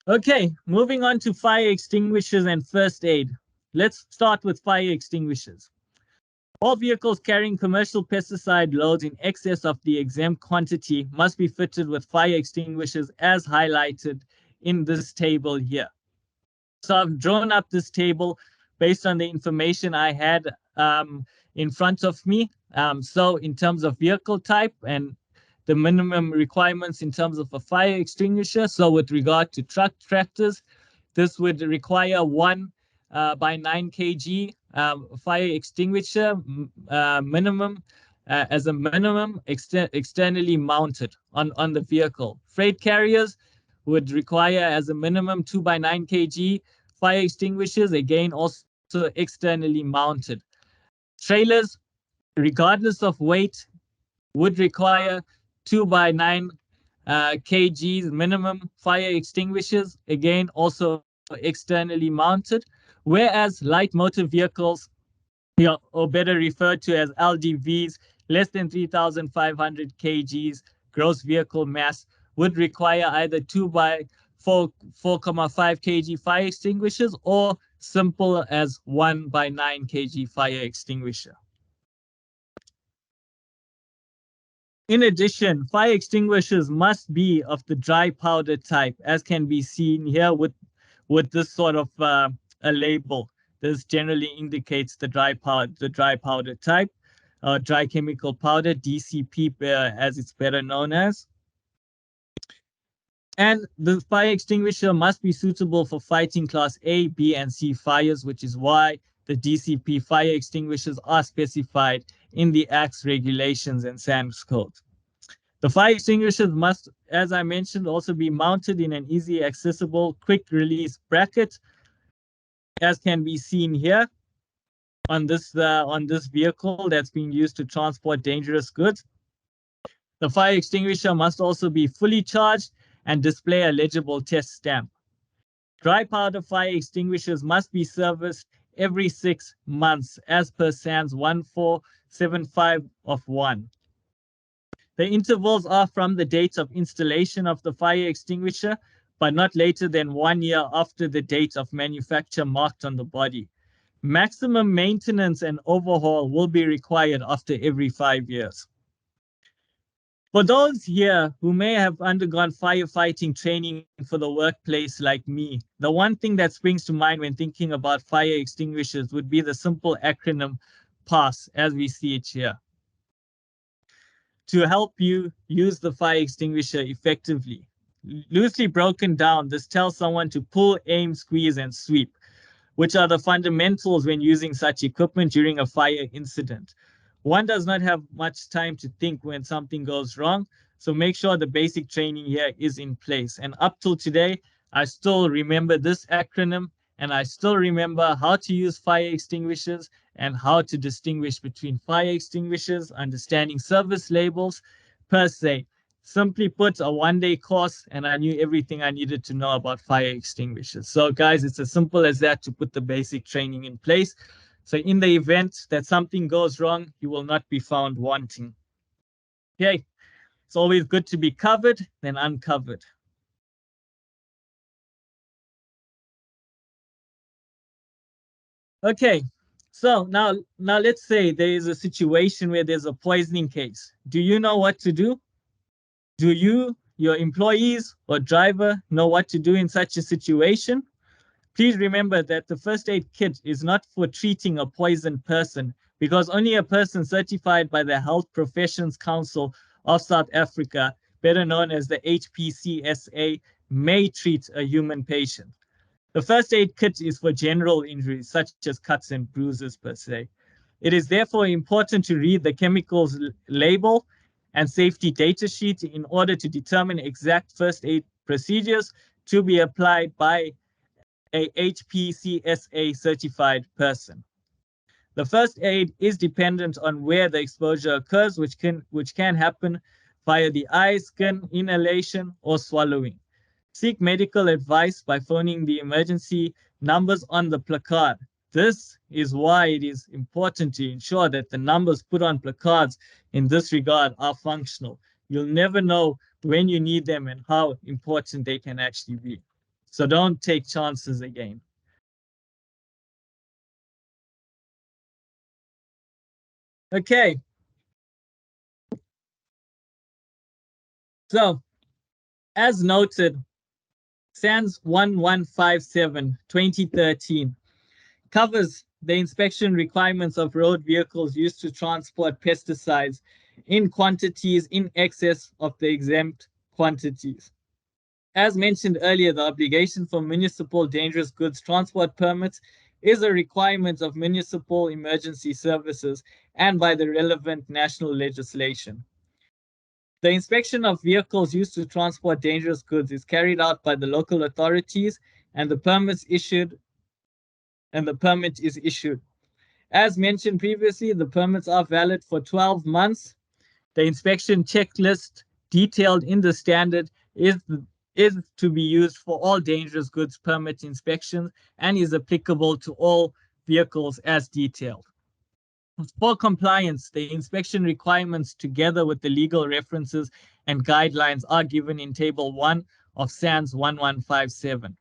Okay, moving on to fire extinguishers and first aid. Let's start with fire extinguishers. All vehicles carrying commercial pesticide loads in excess of the exempt quantity must be fitted with fire extinguishers as highlighted in this table here. So I've drawn up this table based on the information I had in front of me. So in terms of vehicle type and the minimum requirements in terms of a fire extinguisher. So with regard to tractors, this would require one by 9 kg fire extinguisher minimum as a minimum externally mounted on the vehicle. Freight carriers would require as a minimum 2 by 9 kg fire extinguishers, again also externally mounted. Trailers, regardless of weight, would require 2 by 9 kgs minimum fire extinguishers, again also externally mounted, whereas light motor vehicles, or better referred to as LDVs, less than 3,500 kgs gross vehicle mass, would require either 2 by 4.5 kg fire extinguishers or simple as 1 by 9 kg fire extinguisher. In addition, fire extinguishers must be of the dry powder type, as can be seen here with this sort of a label. This generally indicates the dry powder type, dry chemical powder, DCP, as it's better known as. And the fire extinguisher must be suitable for fighting class A, B, and C fires, which is why the DCP fire extinguishers are specified in the Act's regulations and SANS code. The fire extinguishers must, as I mentioned, also be mounted in an easy accessible quick release bracket, as can be seen here on this vehicle that's being used to transport dangerous goods. The fire extinguisher must also be fully charged and display a legible test stamp. Dry powder fire extinguishers must be serviced every 6 months as per SANS 1475 of 1. The intervals are from the date of installation of the fire extinguisher, but not later than 1 year after the date of manufacture marked on the body. Maximum maintenance and overhaul will be required after every 5 years. For those here who may have undergone firefighting training for the workplace like me, the one thing that springs to mind when thinking about fire extinguishers would be the simple acronym PASS, as we see it here. To help you use the fire extinguisher effectively. Loosely broken down, this tells someone to pull, aim, squeeze, and sweep, which are the fundamentals when using such equipment during a fire incident. One does not have much time to think when something goes wrong, so make sure the basic training here is in place. And up till today, I still remember this acronym, and I still remember how to use fire extinguishers and how to distinguish between fire extinguishers, understanding service labels per se. Simply put, a one-day course, and I knew everything I needed to know about fire extinguishers. So guys, it's as simple as that to put the basic training in place. So in the event that something goes wrong, you will not be found wanting. Okay, it's always good to be covered than uncovered. Okay, so now let's say there is a situation where there's a poisoning case. Do you know what to do? Do you, your employees or driver know what to do in such a situation? Please remember that the first aid kit is not for treating a poisoned person, because only a person certified by the Health Professions Council of South Africa, better known as the HPCSA, may treat a human patient. The first aid kit is for general injuries, such as cuts and bruises per se. It is therefore important to read the chemicals label and safety data sheet in order to determine exact first aid procedures to be applied by a HPCSA certified person. The first aid is dependent on where the exposure occurs, which can happen via the eye, skin, inhalation, or swallowing. Seek medical advice by phoning the emergency numbers on the placard. This is why it is important to ensure that the numbers put on placards in this regard are functional. You'll never know when you need them and how important they can actually be. So don't take chances again. Okay. So, as noted, SANS 1157 2013 covers the inspection requirements of road vehicles used to transport pesticides in quantities in excess of the exempt quantities. As mentioned earlier, the obligation for municipal dangerous goods transport permits is a requirement of municipal emergency services and by the relevant national legislation. The inspection of vehicles used to transport dangerous goods is carried out by the local authorities and the permit is issued. As mentioned previously, the permits are valid for 12 months. The inspection checklist detailed in the standard is to be used for all dangerous goods permit inspections and is applicable to all vehicles as detailed. For compliance, the inspection requirements together with the legal references and guidelines are given in Table 1 of SANS 1157.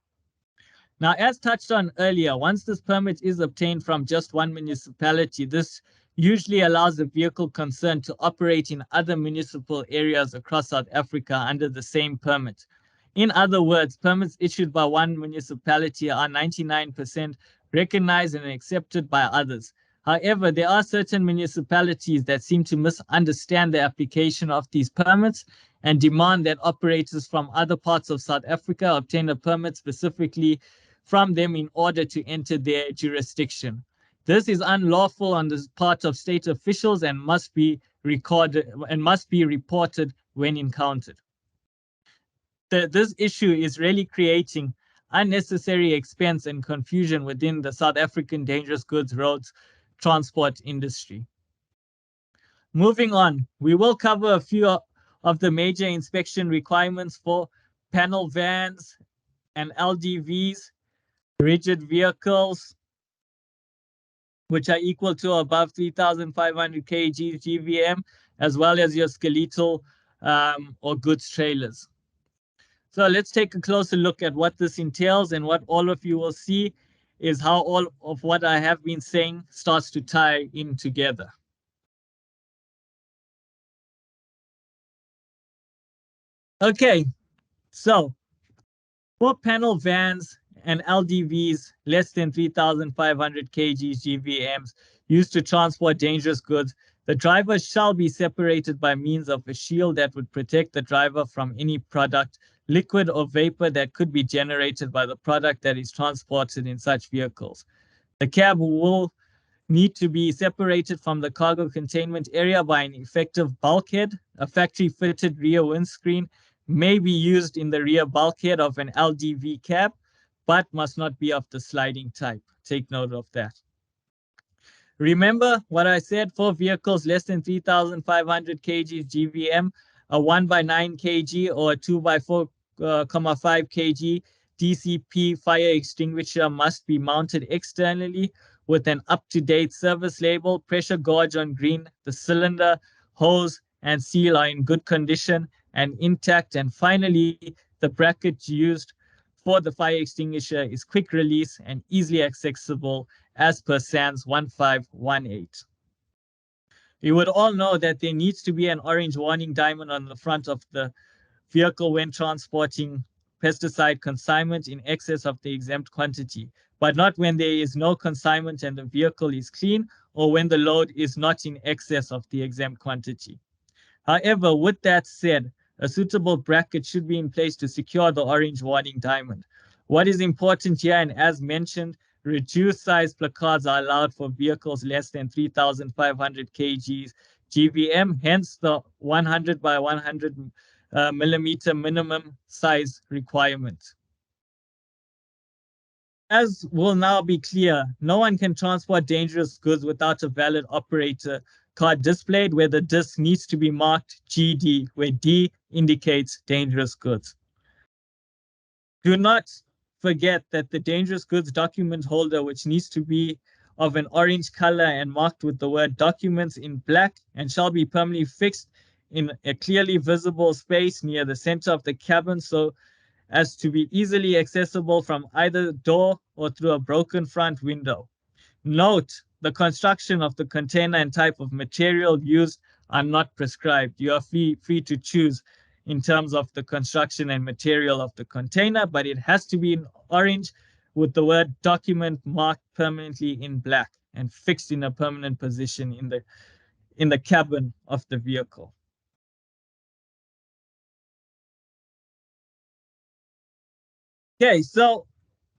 Now, as touched on earlier, once this permit is obtained from just one municipality, this usually allows the vehicle concerned to operate in other municipal areas across South Africa under the same permit. In other words, permits issued by one municipality are 99% recognized and accepted by others. However, there are certain municipalities that seem to misunderstand the application of these permits and demand that operators from other parts of South Africa obtain a permit specifically from them in order to enter their jurisdiction. This is unlawful on the part of state officials and must be reported when encountered. This issue is really creating unnecessary expense and confusion within the South African dangerous goods roads transport industry. Moving on, we will cover a few of the major inspection requirements for panel vans and LDVs, rigid vehicles, which are equal to above 3,500 kg GVM, as well as your skeletal or goods trailers. So let's take a closer look at what this entails, and what all of you will see is how all of what I have been saying starts to tie in together. Okay, so for panel vans and LDVs less than 3,500 kg GVMs used to transport dangerous goods, the driver shall be separated by means of a shield that would protect the driver from any product, liquid or vapor that could be generated by the product that is transported in such vehicles. The cab will need to be separated from the cargo containment area by an effective bulkhead. A factory-fitted rear windscreen may be used in the rear bulkhead of an LDV cab, but must not be of the sliding type. Take note of that. Remember what I said for vehicles less than 3,500 kg GVM, a 1x9 kg or a 2x4,5 kg DCP fire extinguisher must be mounted externally with an up-to-date service label, pressure gauge on green, the cylinder, hose, and seal are in good condition and intact. And finally, the bracket used for the fire extinguisher is quick release and easily accessible as per SANS 1518. You would all know that there needs to be an orange warning diamond on the front of the vehicle when transporting pesticide consignment in excess of the exempt quantity, but not when there is no consignment and the vehicle is clean, or when the load is not in excess of the exempt quantity. However, with that said, a suitable bracket should be in place to secure the orange warning diamond. What is important here, and as mentioned, reduced size placards are allowed for vehicles less than 3,500 kg GVM, hence the 100 by 100 millimeter minimum size requirement. As will now be clear, no one can transport dangerous goods without a valid operator card displayed, where the disc needs to be marked GD, where D indicates dangerous goods. Do not forget that the dangerous goods document holder, which needs to be of an orange color and marked with the word documents in black, and shall be permanently fixed in a clearly visible space near the center of the cabin so as to be easily accessible from either door or through a broken front window. Note the construction of the container and type of material used are not prescribed. You are free to choose in terms of the construction and material of the container, but it has to be in orange with the word document marked permanently in black and fixed in a permanent position in the cabin of the vehicle. Okay, so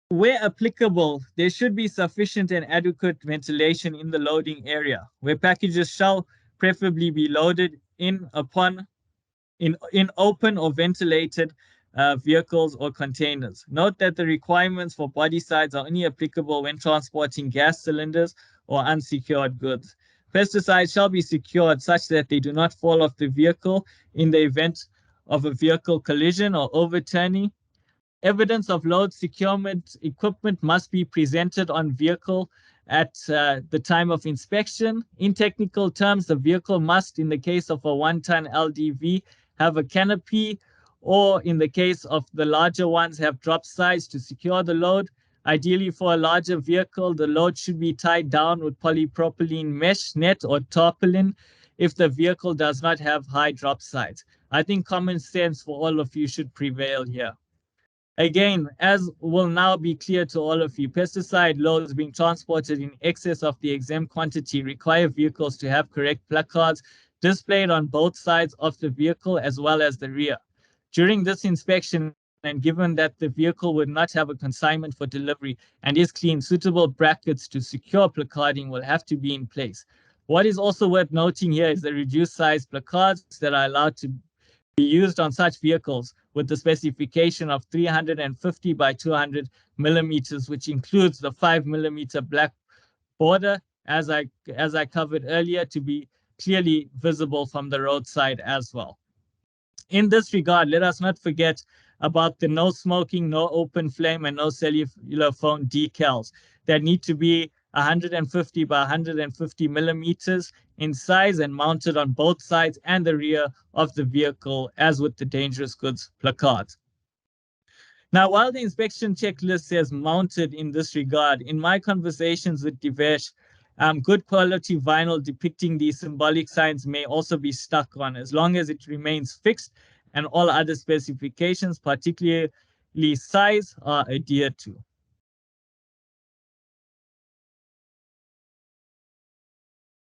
where applicable, there should be sufficient and adequate ventilation in the loading area, where packages shall preferably be loaded in open or ventilated vehicles or containers. Note that the requirements for body sides are only applicable when transporting gas cylinders or unsecured goods. Pesticides shall be secured such that they do not fall off the vehicle in the event of a vehicle collision or overturning. Evidence of load securement equipment must be presented on vehicle at the time of inspection. In technical terms, the vehicle must, in the case of a 1-ton LDV, have a canopy, or in the case of the larger ones, have drop sides to secure the load. Ideally, for a larger vehicle, the load should be tied down with polypropylene mesh net or tarpaulin if the vehicle does not have high drop sides. I think common sense for all of you should prevail here. Again, as will now be clear to all of you, pesticide loads being transported in excess of the exempt quantity require vehicles to have correct placards displayed on both sides of the vehicle as well as the rear. During this inspection, and given that the vehicle would not have a consignment for delivery and is clean, suitable brackets to secure placarding will have to be in place. What is also worth noting here is the reduced size placards that are allowed to be used on such vehicles with the specification of 350 by 200 millimeters, which includes the 5 millimeter black border, as I covered earlier, to be clearly visible from the roadside as well. In this regard, let us not forget about the no smoking, no open flame, and no cellular phone decals that need to be 150 by 150 millimeters in size and mounted on both sides and the rear of the vehicle, as with the dangerous goods placards. Now, while the inspection checklist says mounted in this regard, in my conversations with Divesh, good quality vinyl depicting these symbolic signs may also be stuck on, as long as it remains fixed and all other specifications, particularly size, are adhered to.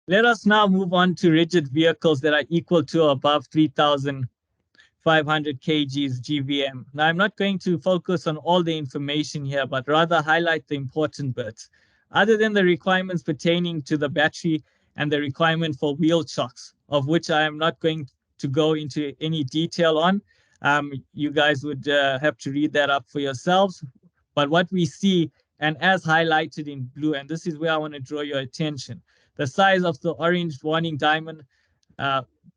Let us now move on to rigid vehicles that are equal to or above 3,500 kgs GVM. Now, I'm not going to focus on all the information here, but rather highlight the important bits. Other than the requirements pertaining to the battery and the requirement for wheel chocks, of which I am not going to go into any detail on, you guys would have to read that up for yourselves. But what we see, and as highlighted in blue, and this is where I want to draw your attention, the size of the orange warning diamond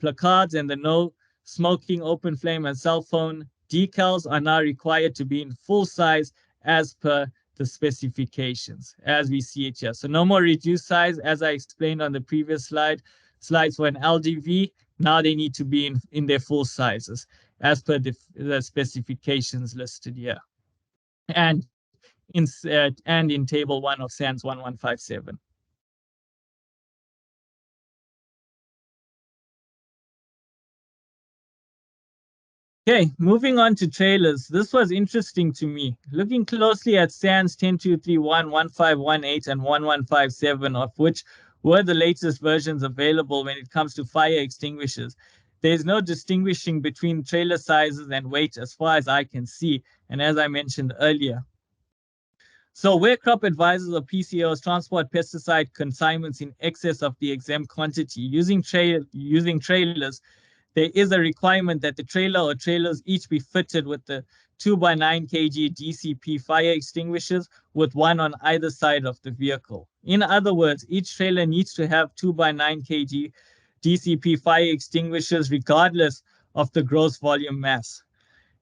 placards and the no smoking, open flame, and cell phone decals are now required to be in full size as per the specifications, as we see it here. So no more reduced size, as I explained on the previous slides for an LDV. Now they need to be in their full sizes, as per the specifications listed here. And in table 1 of SANS 1157. Okay, moving on to trailers. This was interesting to me. Looking closely at SANS 10231, 1518, and 1157, of which were the latest versions available when it comes to fire extinguishers, there's no distinguishing between trailer sizes and weight as far as I can see, and as I mentioned earlier. So where crop advisors or PCOs transport pesticide consignments in excess of the exempt quantity using trailers, there is a requirement that the trailer or trailers each be fitted with the 2x9 kg DCP fire extinguishers with one on either side of the vehicle. In other words, each trailer needs to have 2x9 kg DCP fire extinguishers regardless of the gross volume mass.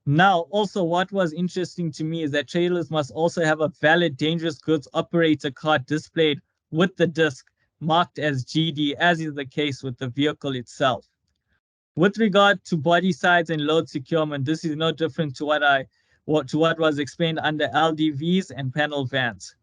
Now, also what was interesting to me is that trailers must also have a valid dangerous goods operator card displayed with the disc marked as GD, as is the case with the vehicle itself. With regard to body sides and load securement, this is no different to what was explained under LDVs and panel vans.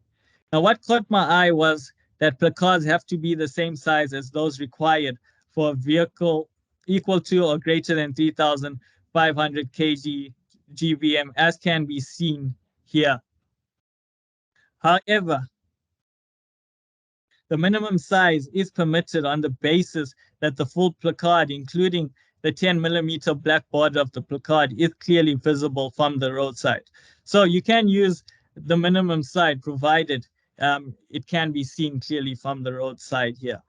Now, what caught my eye was that placards have to be the same size as those required for a vehicle equal to or greater than 3,500 kg GVM, as can be seen here. However, the minimum size is permitted on the basis that the full placard, including the 10mm black border of the placard, is clearly visible from the roadside. So you can use the minimum size provided it can be seen clearly from the roadside here.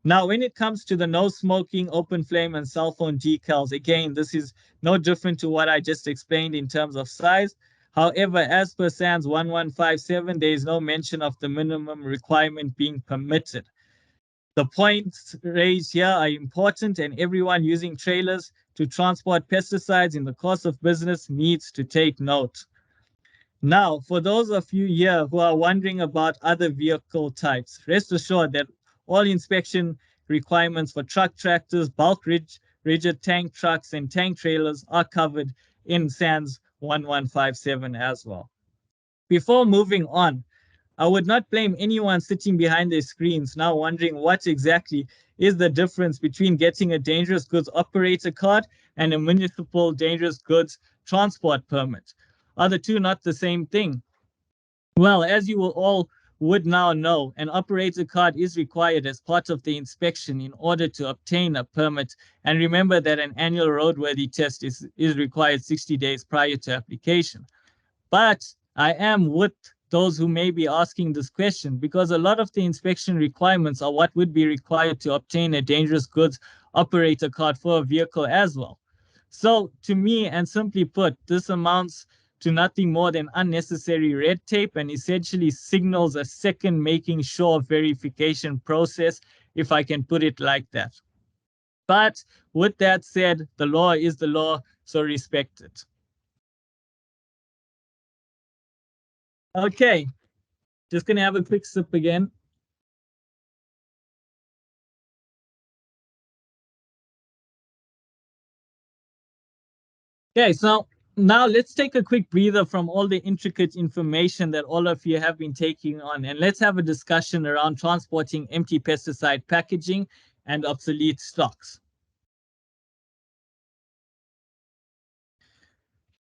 Now, when it comes to the no smoking, open flame, and cell phone decals, again, this is no different to what I just explained in terms of size. However, as per SANS 1157, there is no mention of the minimum requirement being permitted. The points raised here are important, and everyone using trailers to transport pesticides in the course of business needs to take note. Now, for those of you here who are wondering about other vehicle types, rest assured that all inspection requirements for truck tractors, bulk rigid tank trucks, and tank trailers are covered in SANS 1157 as well. Before moving on, I would not blame anyone sitting behind their screens now wondering what exactly is the difference between getting a dangerous goods operator card and a municipal dangerous goods transport permit. Are the two not the same thing? Well, as you will all would now know, an operator card is required as part of the inspection in order to obtain a permit. And remember that an annual roadworthy test is required 60 days prior to application. But I am with those who may be asking this question because a lot of the inspection requirements are what would be required to obtain a dangerous goods operator card for a vehicle as well. So to me, and simply put, this amounts to nothing more than unnecessary red tape and essentially signals a second making sure verification process, if I can put it like that. But with that said, the law is the law, so respect it. Okay, just gonna have a quick sip again. Okay, so now let's take a quick breather from all the intricate information that all of you have been taking on, and let's have a discussion around transporting empty pesticide packaging and obsolete stocks.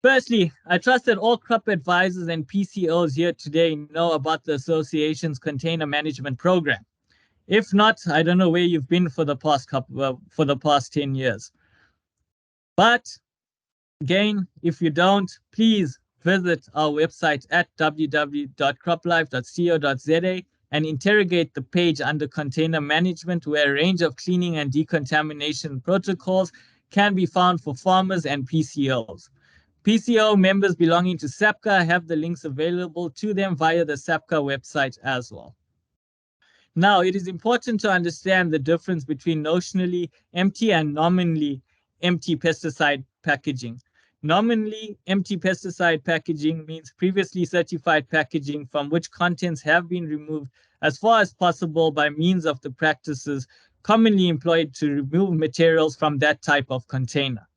Firstly, I trust that all crop advisors and PCOs here today know about the association's container management program. If not, I don't know where you've been for the past 10 years. But again, if you don't, please visit our website at www.croplife.co.za and interrogate the page under container management, where a range of cleaning and decontamination protocols can be found for farmers and PCOs. PCO members belonging to SAPCA have the links available to them via the SAPCA website as well. Now, it is important to understand the difference between notionally empty and nominally empty pesticide packaging. Nominally empty pesticide packaging means previously certified packaging from which contents have been removed as far as possible by means of the practices commonly employed to remove materials from that type of container.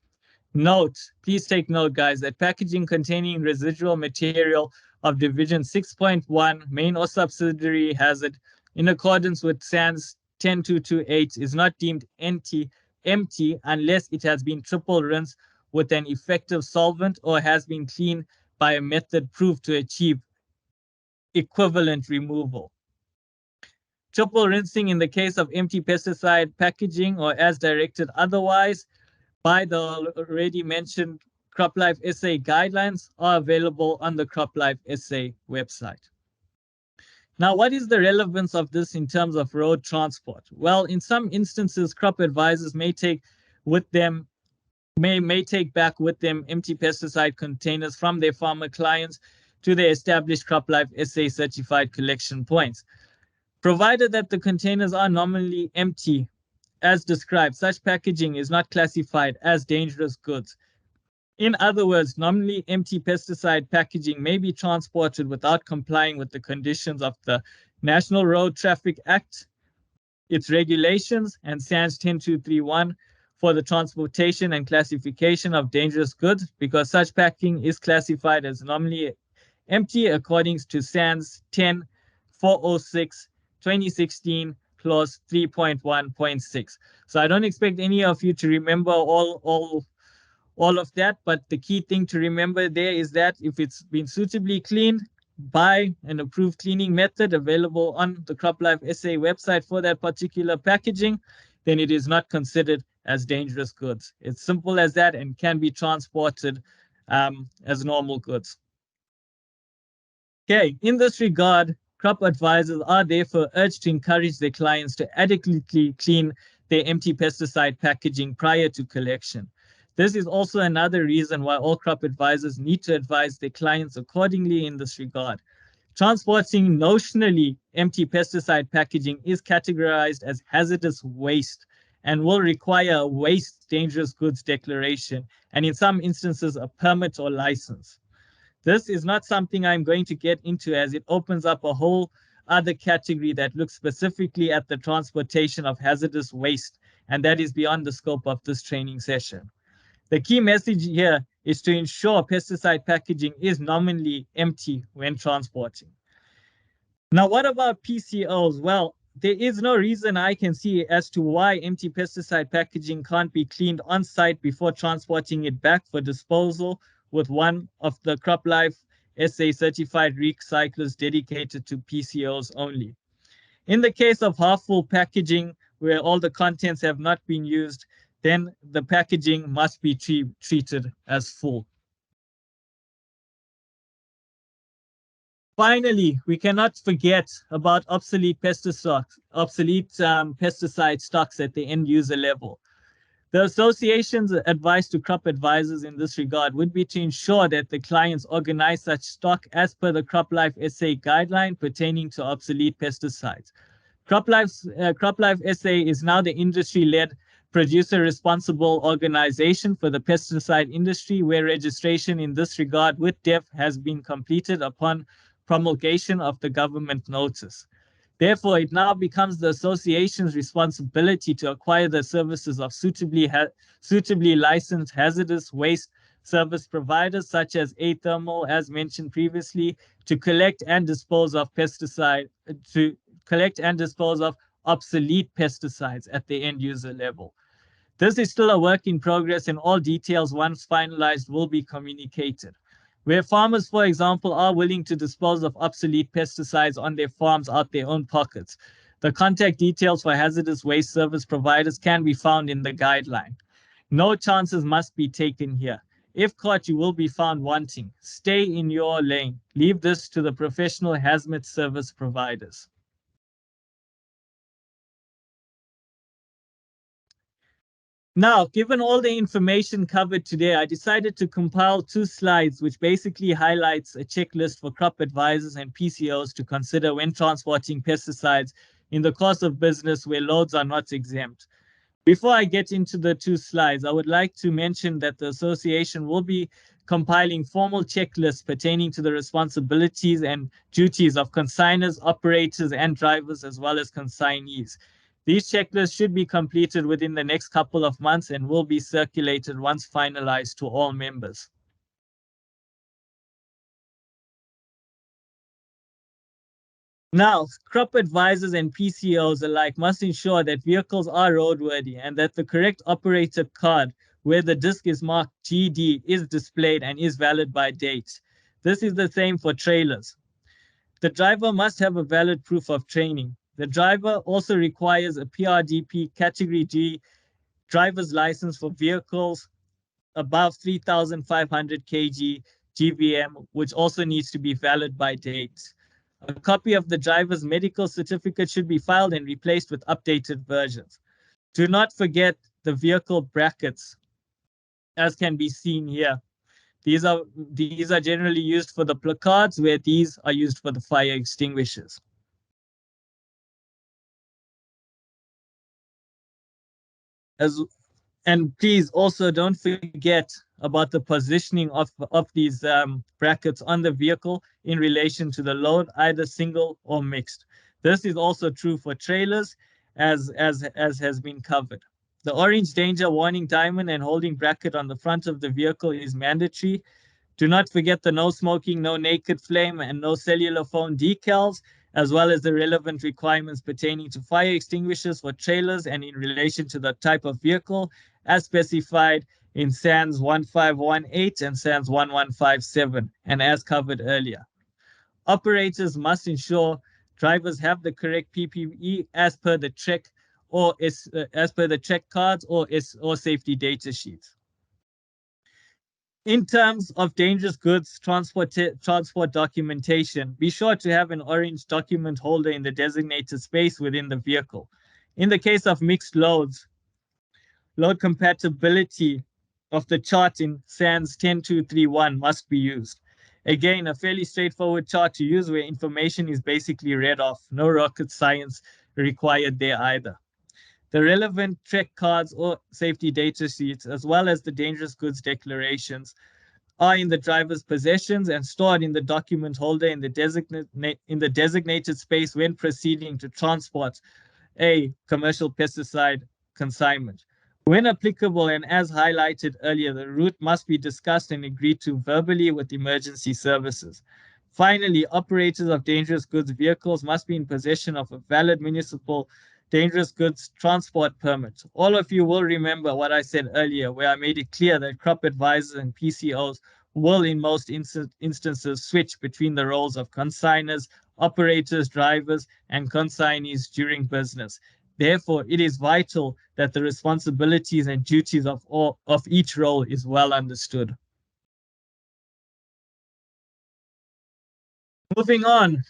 Note, please take note, guys, that packaging containing residual material of Division 6.1, main or subsidiary hazard, in accordance with SANS 10228, is not deemed empty unless it has been triple rinsed with an effective solvent or has been cleaned by a method proved to achieve equivalent removal. Triple rinsing in the case of empty pesticide packaging or as directed otherwise by the already mentioned CropLife SA guidelines are available on the CropLife SA website. Now, what is the relevance of this in terms of road transport? Well, in some instances, crop advisors may take back with them empty pesticide containers from their farmer clients to their established CropLife SA certified collection points. Provided that the containers are nominally empty, as described, such packaging is not classified as dangerous goods. In other words, nominally empty pesticide packaging may be transported without complying with the conditions of the National Road Traffic Act, its regulations, and SANS 10231 for the transportation and classification of dangerous goods, because such packing is classified as nominally empty according to SANS 10406 2016, clause 3.1.6. So I don't expect any of you to remember all of that, but the key thing to remember there is that if it's been suitably cleaned by an approved cleaning method available on the CropLife SA website for that particular packaging, then it is not considered as dangerous goods. It's simple as that and can be transported as normal goods. Okay, in this regard, crop advisors are therefore urged to encourage their clients to adequately clean their empty pesticide packaging prior to collection. This is also another reason why all crop advisors need to advise their clients accordingly in this regard. Transporting notionally empty pesticide packaging is categorized as hazardous waste and will require a waste dangerous goods declaration and in some instances a permit or license. This is not something I'm going to get into as it opens up a whole other category that looks specifically at the transportation of hazardous waste, and that is beyond the scope of this training session. The key message here is to ensure pesticide packaging is nominally empty when transporting. Now, what about PCOs? Well, there is no reason I can see as to why empty pesticide packaging can't be cleaned on site before transporting it back for disposal with one of the CropLife SA certified recyclers dedicated to PCOs only. In the case of half-full packaging, where all the contents have not been used, then the packaging must be treated as full. Finally, we cannot forget about obsolete pesticide stocks at the end user level. The association's advice to crop advisors in this regard would be to ensure that the clients organize such stock as per the CropLife SA guideline pertaining to obsolete pesticides. CropLife SA is now the industry-led producer responsible organization for the pesticide industry, where registration in this regard with DEF has been completed upon promulgation of the government notice. Therefore, it now becomes the association's responsibility to acquire the services of suitably licensed hazardous waste service providers such as Athermal, as mentioned previously, to collect and dispose of obsolete pesticides at the end user level. This is still a work in progress, and all details, once finalized, will be communicated. Where farmers, for example, are willing to dispose of obsolete pesticides on their farms out their own pockets, the contact details for hazardous waste service providers can be found in the guideline. No chances must be taken here. If caught, you will be found wanting. Stay in your lane. Leave this to the professional hazmat service providers. Now, given all the information covered today, I decided to compile 2 slides which basically highlights a checklist for crop advisors and PCOs to consider when transporting pesticides in the course of business where loads are not exempt. Before I get into the 2 slides, I would like to mention that the association will be compiling formal checklists pertaining to the responsibilities and duties of consignors, operators, and drivers, as well as consignees. These checklists should be completed within the next couple of months and will be circulated once finalized to all members. Now, crop advisors and PCOs alike must ensure that vehicles are roadworthy and that the correct operator card where the disc is marked GD is displayed and is valid by date. This is the same for trailers. The driver must have a valid proof of training. The driver also requires a PRDP Category G driver's license for vehicles above 3,500 kg GVM, which also needs to be valid by date. A copy of the driver's medical certificate should be filed and replaced with updated versions. Do not forget the vehicle brackets, as can be seen here. These are generally used for the placards, where these are used for the fire extinguishers. And please also don't forget about the positioning of these brackets on the vehicle in relation to the load, either single or mixed. This is also true for trailers, as has been covered. The orange danger warning diamond and holding bracket on the front of the vehicle is mandatory. Do not forget the no smoking, no naked flame, and no cellular phone decals, as well as the relevant requirements pertaining to fire extinguishers for trailers and in relation to the type of vehicle as specified in SANS 1518 and SANS 1157, and as covered earlier. Operators must ensure drivers have the correct PPE as per the check as per the check cards or safety data sheets. In terms of dangerous goods transport documentation, be sure to have an orange document holder in the designated space within the vehicle. In the case of mixed loads, load compatibility of the chart in SANS 10231 must be used. Again, a fairly straightforward chart to use where information is basically read off. No rocket science required there either. The relevant check cards or safety data sheets, as well as the dangerous goods declarations, are in the driver's possessions and stored in the document holder in the designated space when proceeding to transport a commercial pesticide consignment. When applicable and as highlighted earlier, the route must be discussed and agreed to verbally with emergency services. Finally, operators of dangerous goods vehicles must be in possession of a valid municipal dangerous goods transport permit. All of you will remember what I said earlier, where I made it clear that crop advisors and PCOs will in most instances switch between the roles of consigners, operators, drivers, and consignees during business. Therefore, it is vital that the responsibilities and duties of each role is well understood. Moving on.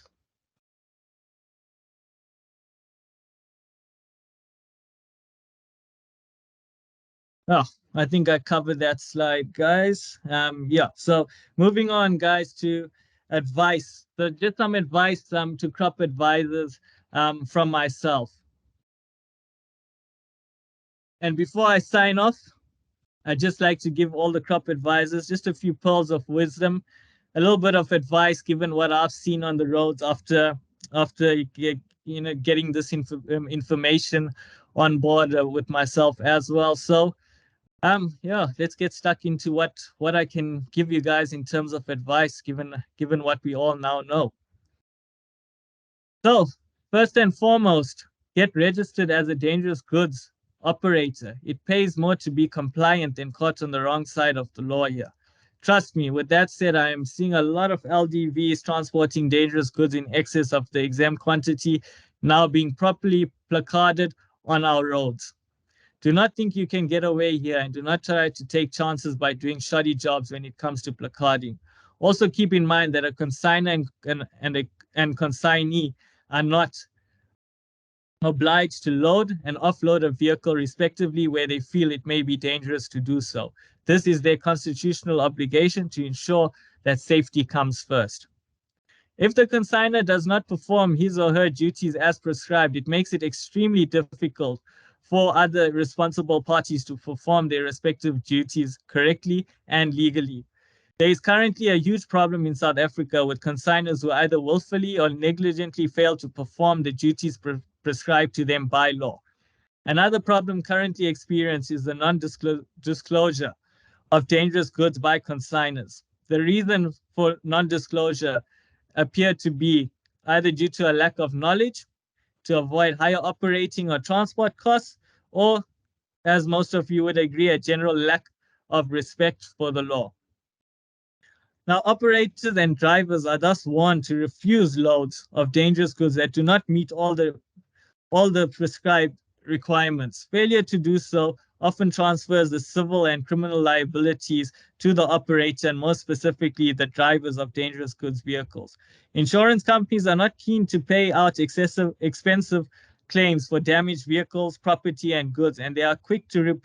Oh, I think I covered that slide, guys. Yeah, so moving on, guys, to advice. So just some advice to crop advisors from myself. And before I sign off, I'd just like to give all the crop advisors just a few pearls of wisdom, a little bit of advice given what I've seen on the roads after getting this information on board with myself as well. So yeah, let's get stuck into what I can give you guys in terms of advice given what we all now know. So first and foremost, get registered as a dangerous goods operator. It pays more to be compliant than caught on the wrong side of the law here. Trust me, with that said, I am seeing a lot of LDVs transporting dangerous goods in excess of the exempt quantity now being properly placarded on our roads. Do not think you can get away here and do not try to take chances by doing shoddy jobs when it comes to placarding. Also keep in mind that a consignor and consignee are not obliged to load and offload a vehicle respectively where they feel it may be dangerous to do so. This is their constitutional obligation to ensure that safety comes first. If the consignor does not perform his or her duties as prescribed, it makes it extremely difficult for other responsible parties to perform their respective duties correctly and legally. There is currently a huge problem in South Africa with consignors who either willfully or negligently fail to perform the duties prescribed to them by law. Another problem currently experienced is the non-disclosure of dangerous goods by consignors. The reason for non-disclosure appear to be either due to a lack of knowledge, to avoid higher operating or transport costs, or, as most of you would agree, a general lack of respect for the law. Now, operators and drivers are thus warned to refuse loads of dangerous goods that do not meet all the prescribed requirements. Failure to do so often transfers the civil and criminal liabilities to the operator and more specifically the drivers of dangerous goods vehicles. Insurance companies are not keen to pay out expensive claims for damaged vehicles, property, and goods, and they are quick to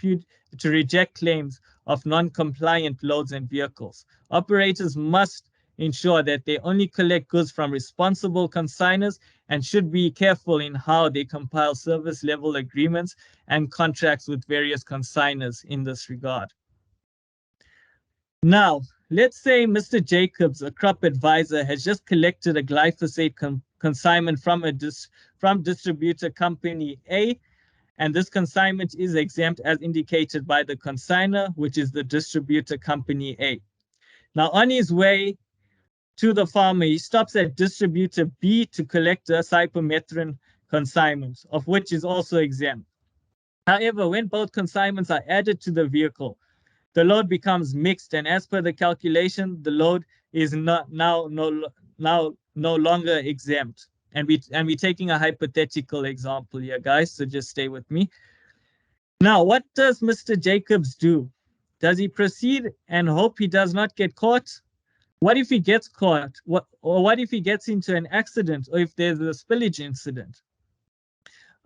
reject claims of non-compliant loads and vehicles. Operators must ensure that they only collect goods from responsible consignors and should be careful in how they compile service level agreements and contracts with various consignors in this regard. Now, let's say Mr. Jacobs, a crop advisor, has just collected a glyphosate consignment from distributor company A, and this consignment is exempt as indicated by the consignor, which is the distributor company A. Now, on his way to the farmer. He stops at distributor B to collect a cypermethrin consignment, of which is also exempt. However, when both consignments are added to the vehicle, the load becomes mixed, and as per the calculation, the load is now no longer exempt. And we're taking a hypothetical example here, guys, so just stay with me. Now, what does Mr. Jacobs do? Does he proceed and hope he does not get caught? What if he gets caught? What if he gets into an accident, or if there's a spillage incident?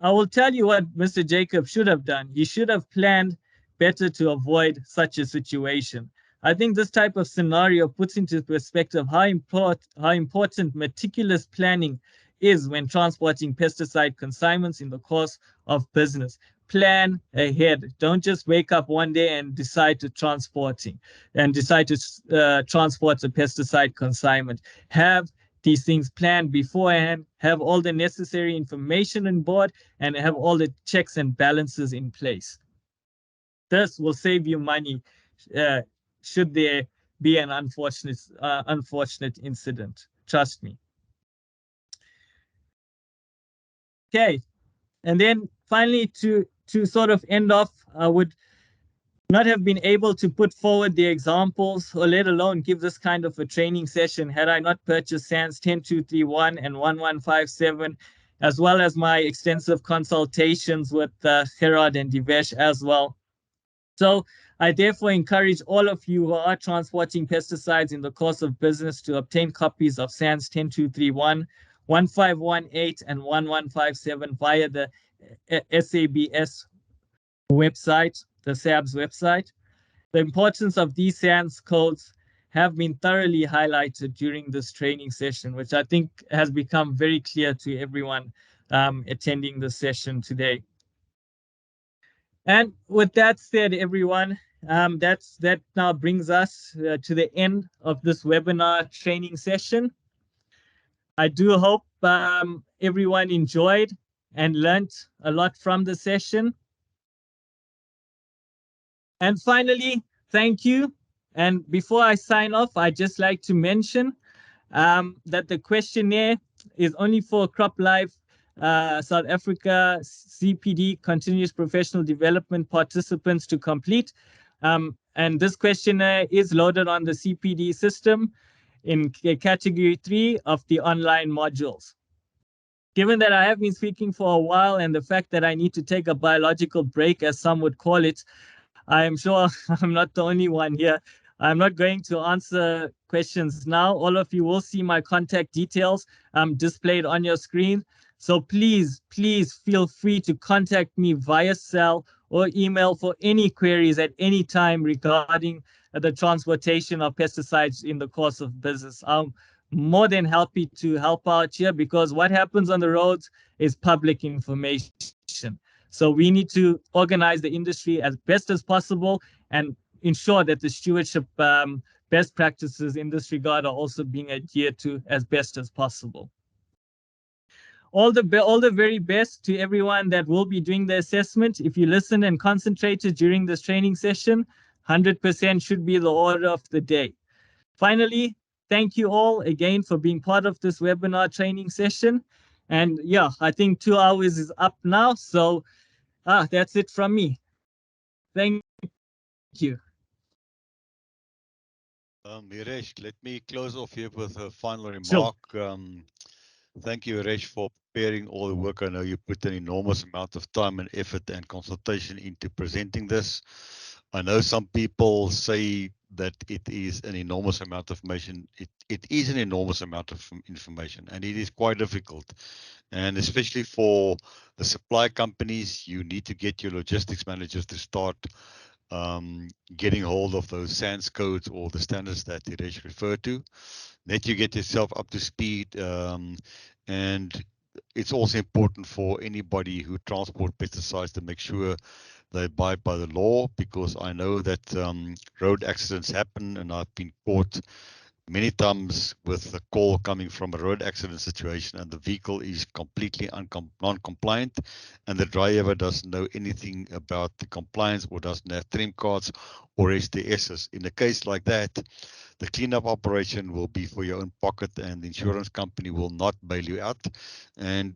I will tell you what Mr. Jacobs should have done. He should have planned better to avoid such a situation. I think this type of scenario puts into perspective how important meticulous planning is when transporting pesticide consignments in the course of business. Plan ahead. Don't just wake up one day and decide to transport a pesticide consignment. Have these things planned beforehand, have all the necessary information on board, and have all the checks and balances in place. This will save you money should there be an unfortunate incident. Trust me. Okay, and then finally, to sort of end off, I would not have been able to put forward the examples, or let alone give this kind of a training session, had I not purchased SANS 10231 and 1157, as well as my extensive consultations with Gerard and Divesh as well. So I therefore encourage all of you who are transporting pesticides in the course of business to obtain copies of SANS 10231, 1518, and 1157 via the SABS website, the SABS website. The importance of these SANS codes have been thoroughly highlighted during this training session, which I think has become very clear to everyone attending the session today. And with that said, everyone, that now brings us to the end of this webinar training session. I do hope everyone enjoyed and learned a lot from the session. And finally, thank you. And before I sign off, I'd just like to mention that the questionnaire is only for CropLife South Africa CPD Continuous Professional Development participants to complete. And this questionnaire is loaded on the CPD system in category 3 of the online modules. Given that I have been speaking for a while and the fact that I need to take a biological break, as some would call it, I am sure I'm not the only one here. I'm not going to answer questions now. All of you will see my contact details displayed on your screen. So please feel free to contact me via cell or email for any queries at any time regarding the transportation of pesticides in the course of business. I'm more than happy to help out here, because what happens on the roads is public information. So we need to organize the industry as best as possible and ensure that the stewardship best practices in this regard are also being adhered to as best as possible. All the very best to everyone that will be doing the assessment. If you listened and concentrated during this training session, 100% should be the order of the day. Finally, thank you all again for being part of this webinar training session. And yeah, I think 2 hours is up now. So that's it from me. Thank you. Miresh, let me close off here with a final Sure. remark. Thank you, Miresh, for preparing all the work. I know you put an enormous amount of time and effort and consultation into presenting this. I know some people say that it is an enormous amount of information. It is an enormous amount of information, and it is quite difficult. And especially for the supply companies, you need to get your logistics managers to start getting hold of those SANS codes or the standards that Diresh referred to, that you get yourself up to speed. And it's also important for anybody who transport pesticides to make sure they abide by the law, because I know that road accidents happen, and I've been caught many times with a call coming from a road accident situation and the vehicle is completely non-compliant and the driver doesn't know anything about the compliance or doesn't have trim cards or STSs. In a case like that, the cleanup operation will be for your own pocket and the insurance company will not bail you out. And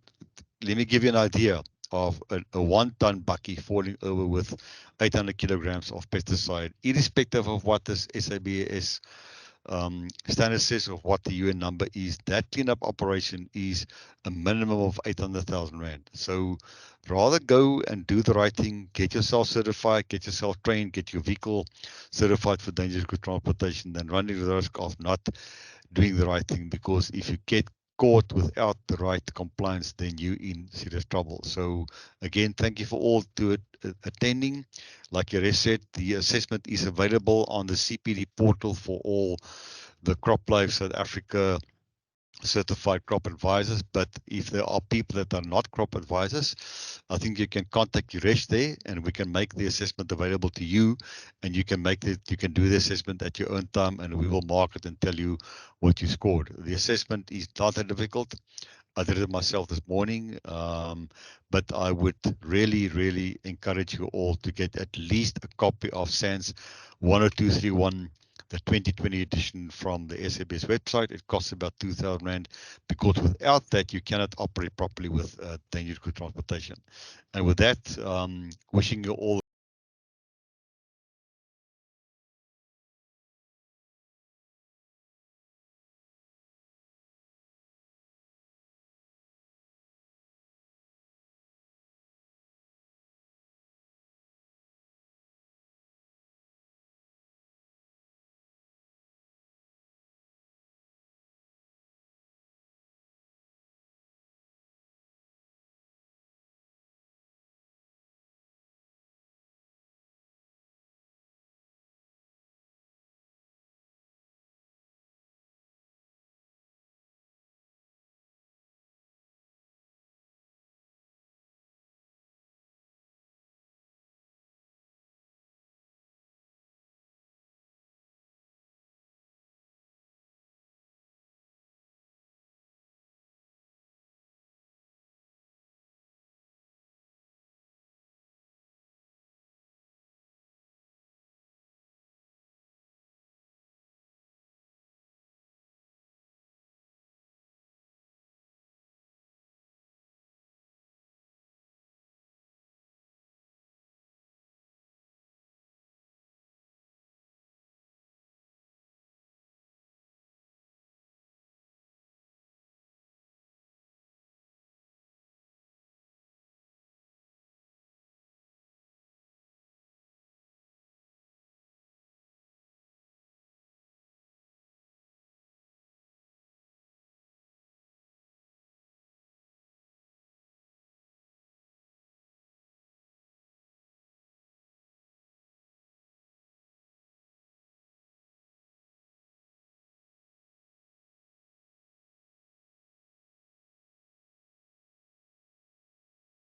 let me give you an idea of a 1-ton bucky falling over with 800 kilograms of pesticide, irrespective of what this SABS standard says of what the UN number is. That cleanup operation is a minimum of 800,000 Rand. So rather go and do the right thing, get yourself certified, get yourself trained, get your vehicle certified for dangerous goods transportation than running the risk of not doing the right thing, because if you get caught without the right compliance, then you're in serious trouble. So again, thank you for all to attending. Like Yaresh said, the assessment is available on the CPD portal for all the CropLife South Africa certified crop advisors. But if there are people that are not crop advisors, I think you can contact Yuresh there and we can make the assessment available to you, and you can you can do the assessment at your own time and we will mark it and tell you what you scored. The assessment is not that difficult. I did it myself this morning, but I would really encourage you all to get at least a copy of SANS 10231, the 2020 edition from the SABS website. It costs about 2,000 Rand, because without that, you cannot operate properly with dangerous goods transportation. And with that, wishing you all